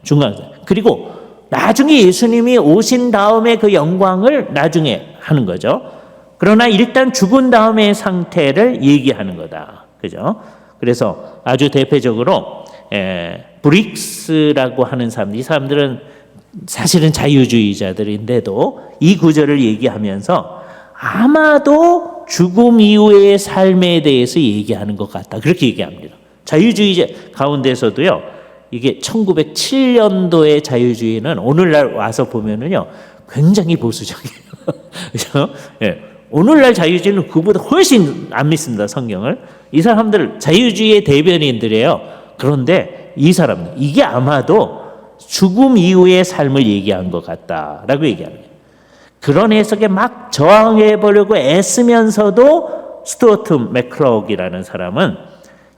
중간 상태. 그리고 나중에 예수님이 오신 다음에 그 영광을 나중에 하는 거죠. 그러나 일단 죽은 다음의 상태를 얘기하는 거다. 그죠? 그래서 아주 대표적으로 브릭스라고 하는 사람들, 이 사람들은 사실은 자유주의자들인데도 이 구절을 얘기하면서 아마도 죽음 이후의 삶에 대해서 얘기하는 것 같다. 그렇게 얘기합니다. 자유주의자 가운데서도요, 이게 1907년도의 자유주의는 오늘날 와서 보면은요, 굉장히 보수적이에요. 그렇죠? 예. 오늘날 자유주의는 그보다 훨씬 안 믿습니다, 성경을. 이 사람들 자유주의의 대변인들이에요. 그런데 이 사람은 이게 아마도 죽음 이후의 삶을 얘기한 것 같다라고 얘기하는 거예요. 그런 해석에 막 저항해 보려고 애쓰면서도 스튜어트 맥클럭이라는 사람은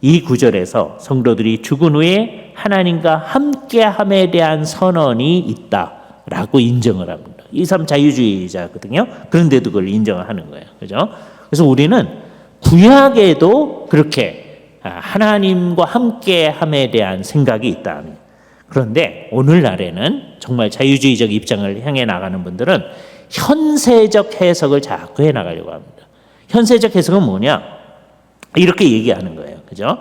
이 구절에서 성도들이 죽은 후에 하나님과 함께함에 대한 선언이 있다라고 인정을 합니다. 이 사람 자유주의자거든요. 그런데도 그걸 인정하는 거예요. 그죠? 그래서 우리는 구약에도 그렇게 하나님과 함께함에 대한 생각이 있다. 그런데 오늘날에는 정말 자유주의적 입장을 향해 나가는 분들은 현세적 해석을 자꾸 해나가려고 합니다. 현세적 해석은 뭐냐? 이렇게 얘기하는 거예요. 그죠?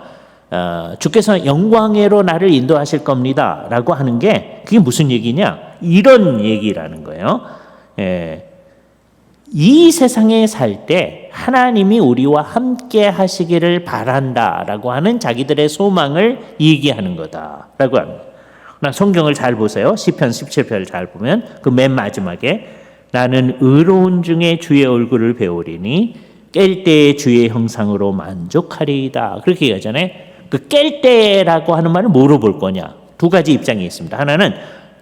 주께서 영광회로 나를 인도하실 겁니다. 라고 하는 게 그게 무슨 얘기냐? 이런 얘기라는 거예요. 이 세상에 살 때 하나님이 우리와 함께 하시기를 바란다. 라고 하는 자기들의 소망을 얘기하는 거다. 라고 합니다. 성경을 잘 보세요. 시편 17편을 잘 보면 그 맨 마지막에 나는 의로운 중에 주의 얼굴을 배우리니 깰 때의 주의 형상으로 만족하리이다. 그렇게 얘기하잖아요. 그 깰 때라고 하는 말은 뭐로 볼 거냐? 두 가지 입장이 있습니다. 하나는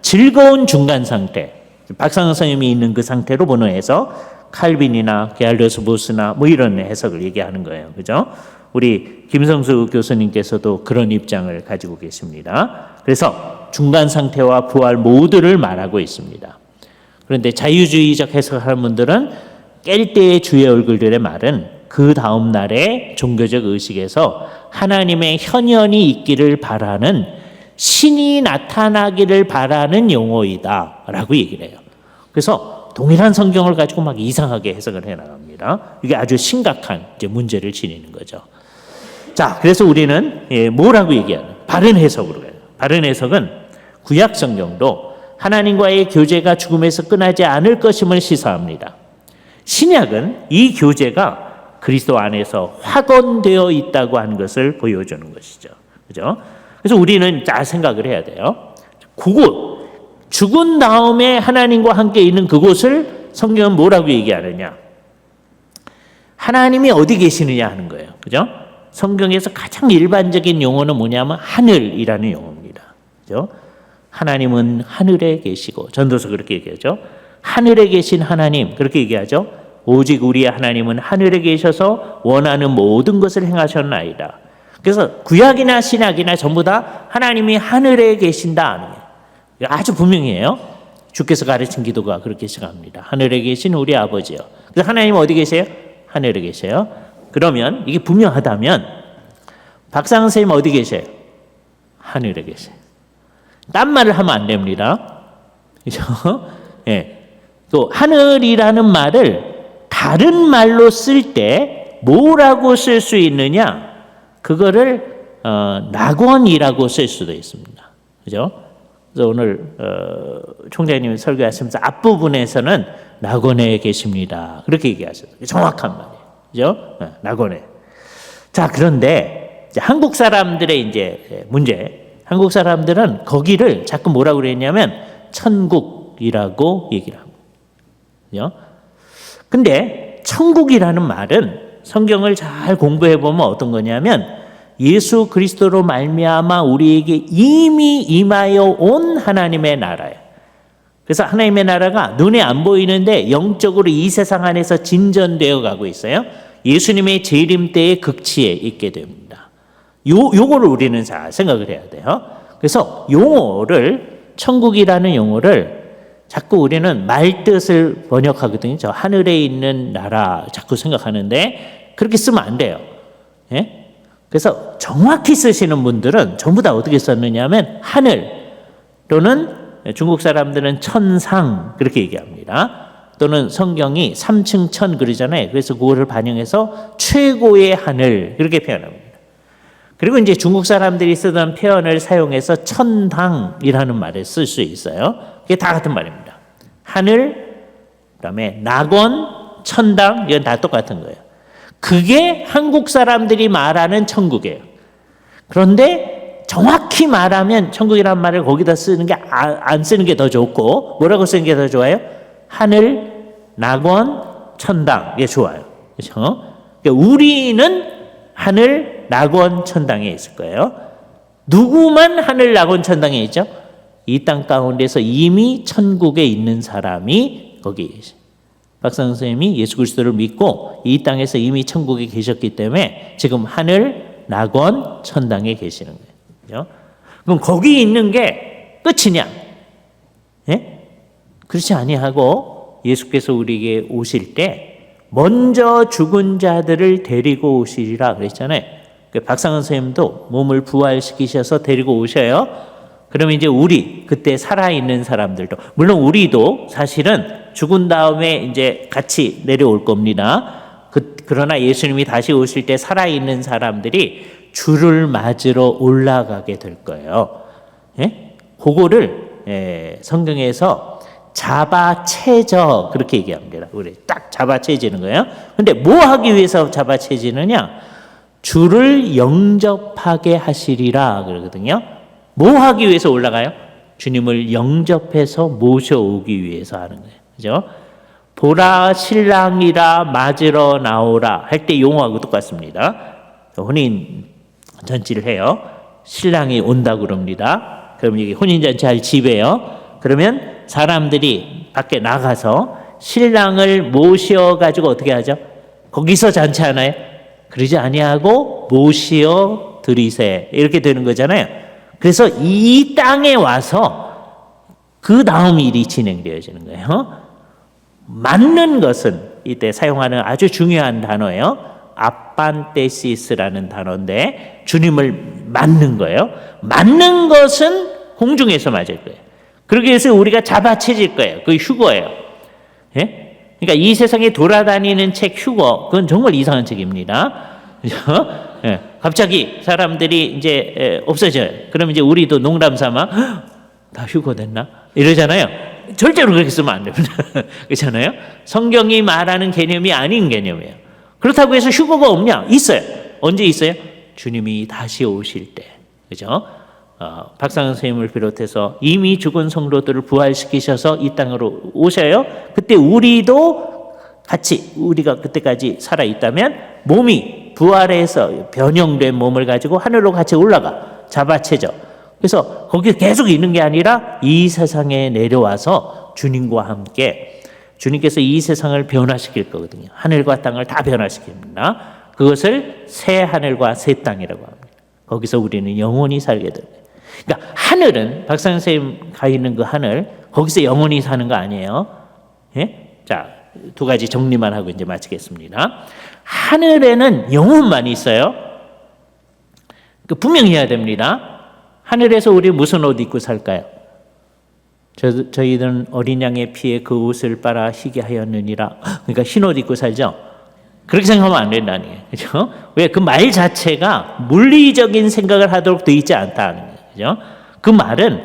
즐거운 중간 상태. 박상현 선생님이 있는 그 상태로 보는 해석, 칼빈이나 게알더스 보스나 뭐 이런 해석을 얘기하는 거예요. 그죠? 우리 김성수 교수님께서도 그런 입장을 가지고 계십니다. 그래서 중간 상태와 부활 모두를 말하고 있습니다. 그런데 자유주의적 해석하는 분들은 깰 때의 주의 얼굴들의 말은 그 다음 날의 종교적 의식에서 하나님의 현현이 있기를 바라는 신이 나타나기를 바라는 용어이다 라고 얘기를 해요. 그래서 동일한 성경을 가지고 막 이상하게 해석을 해나갑니다. 이게 아주 심각한 이제 문제를 지니는 거죠. 자, 그래서 우리는 뭐라고 얘기하는? 바른 해석으로 가요. 바른 해석은 구약 성경도 하나님과의 교제가 죽음에서 끝나지 않을 것임을 시사합니다. 신약은 이 교제가 그리스도 안에서 확언되어 있다고 하는 것을 보여주는 것이죠. 그죠? 그래서 우리는 잘 생각을 해야 돼요. 그곳, 죽은 다음에 하나님과 함께 있는 그곳을 성경은 뭐라고 얘기하느냐? 하나님이 어디 계시느냐 하는 거예요. 그죠? 성경에서 가장 일반적인 용어는 뭐냐면 하늘이라는 용어입니다. 그죠? 하나님은 하늘에 계시고, 전도서 그렇게 얘기하죠. 하늘에 계신 하나님, 그렇게 얘기하죠. 오직 우리의 하나님은 하늘에 계셔서 원하는 모든 것을 행하셨나이다. 그래서 구약이나 신약이나 전부 다 하나님이 하늘에 계신다. 아주 분명해요. 주께서 가르친 기도가 그렇게 시작합니다. 하늘에 계신 우리 아버지요. 그래서 하나님 어디 계세요? 하늘에 계세요. 그러면 이게 분명하다면 박상은 선생님 어디 계세요? 하늘에 계세요. 딴 말을 하면 안 됩니다. 그죠? 예. 또 하늘이라는 말을 다른 말로 쓸 때 뭐라고 쓸 수 있느냐? 그거를 낙원이라고 쓸 수도 있습니다. 그죠? 그래서 오늘 총장님이 설교하시면서 앞부분에서는 낙원에 계십니다. 그렇게 얘기하셨어요. 정확한 말이에요. 그죠? 낙원에. 자, 그런데 이제 한국 사람들의 이제 문제, 한국 사람들은 거기를 자꾸 뭐라고 그랬냐면 천국이라고 얘기를 합니다. 그죠? 근데 천국이라는 말은 성경을 잘 공부해 보면 어떤 거냐면 예수 그리스도로 말미암아 우리에게 이미 임하여 온 하나님의 나라예요. 그래서 하나님의 나라가 눈에 안 보이는데 영적으로 이 세상 안에서 진전되어 가고 있어요. 예수님의 재림 때의 극치에 있게 됩니다. 요거를 우리는 잘 생각을 해야 돼요. 그래서 용어를, 천국이라는 용어를 자꾸 우리는 말뜻을 번역하거든요. 저 하늘에 있는 나라 자꾸 생각하는데 그렇게 쓰면 안 돼요. 예? 그래서 정확히 쓰시는 분들은 전부 다 어떻게 썼느냐 하면 하늘 또는 중국 사람들은 천상 그렇게 얘기합니다. 또는 성경이 3층 천 그러잖아요. 그래서 그거를 반영해서 최고의 하늘 그렇게 표현합니다. 그리고 이제 중국 사람들이 쓰던 표현을 사용해서 천당이라는 말을 쓸 수 있어요. 그게 다 같은 말입니다. 하늘, 그다음에 낙원, 천당 이건 다 똑같은 거예요. 그게 한국 사람들이 말하는 천국이에요. 그런데 정확히 말하면 천국이라는 말을 거기다 쓰는 게 안 쓰는 게 더 좋고 뭐라고 쓰는 게 더 좋아요? 하늘, 낙원, 천당 이게 좋아요. 그렇죠? 그러니까 우리는 하늘, 낙원, 천당에 있을 거예요. 누구만 하늘, 낙원, 천당에 있죠? 이 땅 가운데서 이미 천국에 있는 사람이 거기에 계세요. 박상 선생님이 예수 그리스도를 믿고 이 땅에서 이미 천국에 계셨기 때문에 지금 하늘, 낙원, 천당에 계시는 거예요. 그럼 거기 있는 게 끝이냐? 예? 그렇지 아니하고 예수께서 우리에게 오실 때 먼저 죽은 자들을 데리고 오시리라 그랬잖아요. 박상은 선생님도 몸을 부활시키셔서 데리고 오셔요. 그러면 이제 우리 그때 살아있는 사람들도 물론 우리도 사실은 죽은 다음에 이제 같이 내려올 겁니다. 그러나 예수님이 다시 오실 때 살아있는 사람들이 주를 맞으러 올라가게 될 거예요. 예? 그거를 성경에서 잡아채져 그렇게 얘기합니다. 우리 딱 잡아채지는 거예요. 근데 뭐 하기 위해서 잡아채지느냐? 주를 영접하게 하시리라 그러거든요. 뭐 하기 위해서 올라가요? 주님을 영접해서 모셔오기 위해서 하는 거예요. 그죠? 보라 신랑이라 맞으러 나오라 할 때 용어하고 똑같습니다. 혼인 잔치를 해요. 신랑이 온다고 그럽니다. 그럼 이게 혼인 잔치 할 집이에요. 그러면 사람들이 밖에 나가서 신랑을 모셔가지고 어떻게 하죠? 거기서 잔치하나요? 그러지 아니하고 모시어 드리세 이렇게 되는 거잖아요. 그래서 이 땅에 와서 그 다음 일이 진행되어지는 거예요. 맞는 것은 이때 사용하는 아주 중요한 단어예요. 아판테시스라는 단어인데 주님을 맞는 거예요. 맞는 것은 공중에서 맞을 거예요. 그러기 위해서 우리가 잡아채질 거예요. 그게 휴거예요. 예? 그러니까 이 세상에 돌아다니는 책 휴거 그건 정말 이상한 책입니다. 예, 갑자기 사람들이 이제 없어져요. 그럼 이제 우리도 농담 삼아 다 휴거됐나? 이러잖아요. 절대로 그렇게 쓰면 안 됩니다. 그렇잖아요? 성경이 말하는 개념이 아닌 개념이에요. 그렇다고 해서 휴거가 없냐? 있어요. 언제 있어요? 주님이 다시 오실 때. 그죠? 박상현 선생님을 비롯해서 이미 죽은 성도들을 부활시키셔서 이 땅으로 오셔요. 그때 우리도 같이, 우리가 그때까지 살아있다면 몸이 부활해서 변형된 몸을 가지고 하늘로 같이 올라가. 잡아채죠. 그래서 거기 계속 있는 게 아니라 이 세상에 내려와서 주님과 함께 주님께서 이 세상을 변화시킬 거거든요. 하늘과 땅을 다 변화시킵니다. 그것을 새 하늘과 새 땅이라고 합니다. 거기서 우리는 영원히 살게 됩니다. 그러니까 하늘은 박상현 선생님 가 있는 그 하늘, 거기서 영원히 사는 거 아니에요. 예? 자, 두 가지 정리만 하고 이제 마치겠습니다. 하늘에는 영혼만 있어요. 분명히 해야 됩니다. 하늘에서 우리 무슨 옷 입고 살까요? 저희들은 어린 양의 피에 그 옷을 빨아 희게 하였느니라. 그러니까 흰 옷 입고 살죠? 그렇게 생각하면 안 된다는 거예요. 그죠? 왜? 그 말 자체가 물리적인 생각을 하도록 되어 있지 않다는 거예요. 그죠? 그 말은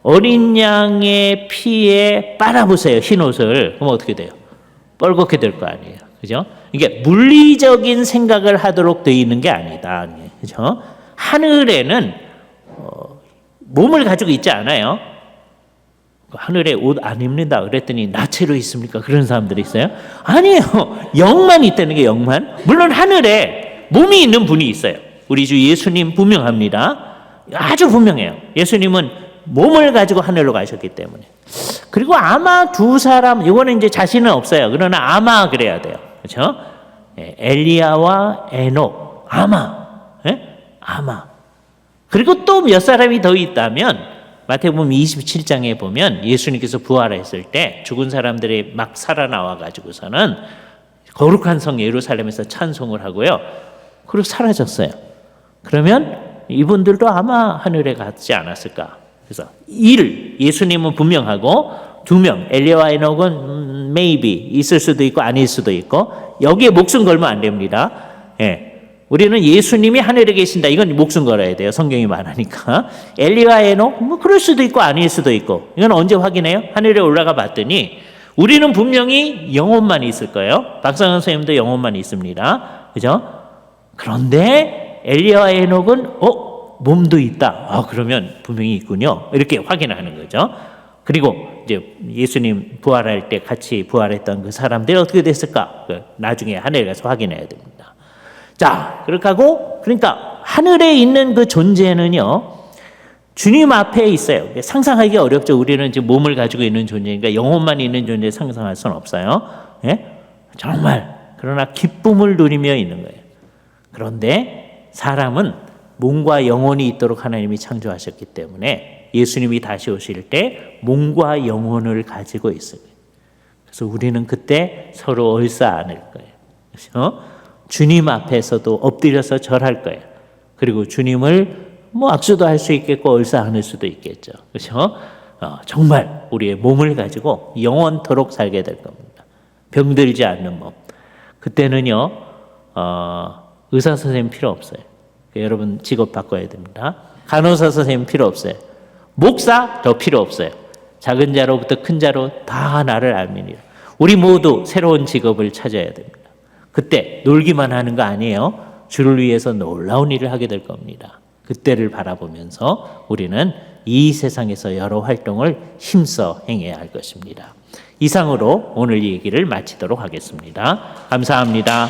어린 양의 피에 빨아보세요. 흰 옷을. 그럼 어떻게 돼요? 뻘겋게 될 거 아니에요. 그죠? 이게 물리적인 생각을 하도록 되어 있는 게 아니다. 그죠? 하늘에는 몸을 가지고 있지 않아요. 하늘에 옷 안 입는다 그랬더니 나체로 있습니까? 그런 사람들이 있어요? 아니에요. 영만 있다는 게 영만. 물론 하늘에 몸이 있는 분이 있어요. 우리 주 예수님 분명합니다. 아주 분명해요. 예수님은 몸을 가지고 하늘로 가셨기 때문에. 그리고 아마 두 사람, 이거는 이제 자신은 없어요. 그러나 아마 그래야 돼요. 그렇죠? 엘리야와 에녹. 아마. 아마. 그리고 또 몇 사람이 더 있다면 마태복음 27장에 보면 예수님께서 부활했을 때 죽은 사람들이 막 살아나와 가지고서는 거룩한 성 예루살렘에서 찬송을 하고요. 그리고 사라졌어요. 그러면 이분들도 아마 하늘에 갔지 않았을까. 그래서 예수님은 분명하고 두 명 엘리야와 에녹은 maybe 있을 수도 있고 아닐 수도 있고 여기에 목숨 걸면 안 됩니다. 예. 우리는 예수님이 하늘에 계신다. 이건 목숨 걸어야 돼요. 성경이 말하니까. 엘리야 에녹 뭐 그럴 수도 있고 아닐 수도 있고. 이건 언제 확인해요? 하늘에 올라가 봤더니 우리는 분명히 영혼만 있을 거예요. 박상현 선생님도 영혼만 있습니다. 그죠? 그런데 엘리야 에녹은 몸도 있다. 그러면 분명히 있군요. 이렇게 확인하는 거죠. 그리고 이제 예수님 부활할 때 같이 부활했던 그 사람들이 어떻게 됐을까? 나중에 하늘에 가서 확인해야 됩니다. 자, 그렇게 하고, 그러니까 하늘에 있는 그 존재는요, 주님 앞에 있어요. 상상하기 어렵죠. 우리는 지금 몸을 가지고 있는 존재니까 영혼만 있는 존재 상상할 수는 없어요. 예? 정말. 그러나 기쁨을 누리며 있는 거예요. 그런데 사람은 몸과 영혼이 있도록 하나님이 창조하셨기 때문에 예수님이 다시 오실 때 몸과 영혼을 가지고 있어요. 그래서 우리는 그때 서로 얼싸 안을 거예요. 그렇죠? 주님 앞에서도 엎드려서 절할 거예요. 그리고 주님을 악수도 할 수 있겠고 얼싸 안을 수도 있겠죠. 그렇죠? 정말 우리의 몸을 가지고 영원토록 살게 될 겁니다. 병들지 않는 몸. 그때는요 의사 선생님 필요 없어요. 여러분 직업 바꿔야 됩니다. 간호사 선생님 필요 없어요. 목사 더 필요 없어요. 작은 자로부터 큰 자로 다 나를 알미니라. 우리 모두 새로운 직업을 찾아야 됩니다. 그때 놀기만 하는 거 아니에요. 주를 위해서 놀라운 일을 하게 될 겁니다. 그때를 바라보면서 우리는 이 세상에서 여러 활동을 힘써 행해야 할 것입니다. 이상으로 오늘 얘기를 마치도록 하겠습니다. 감사합니다.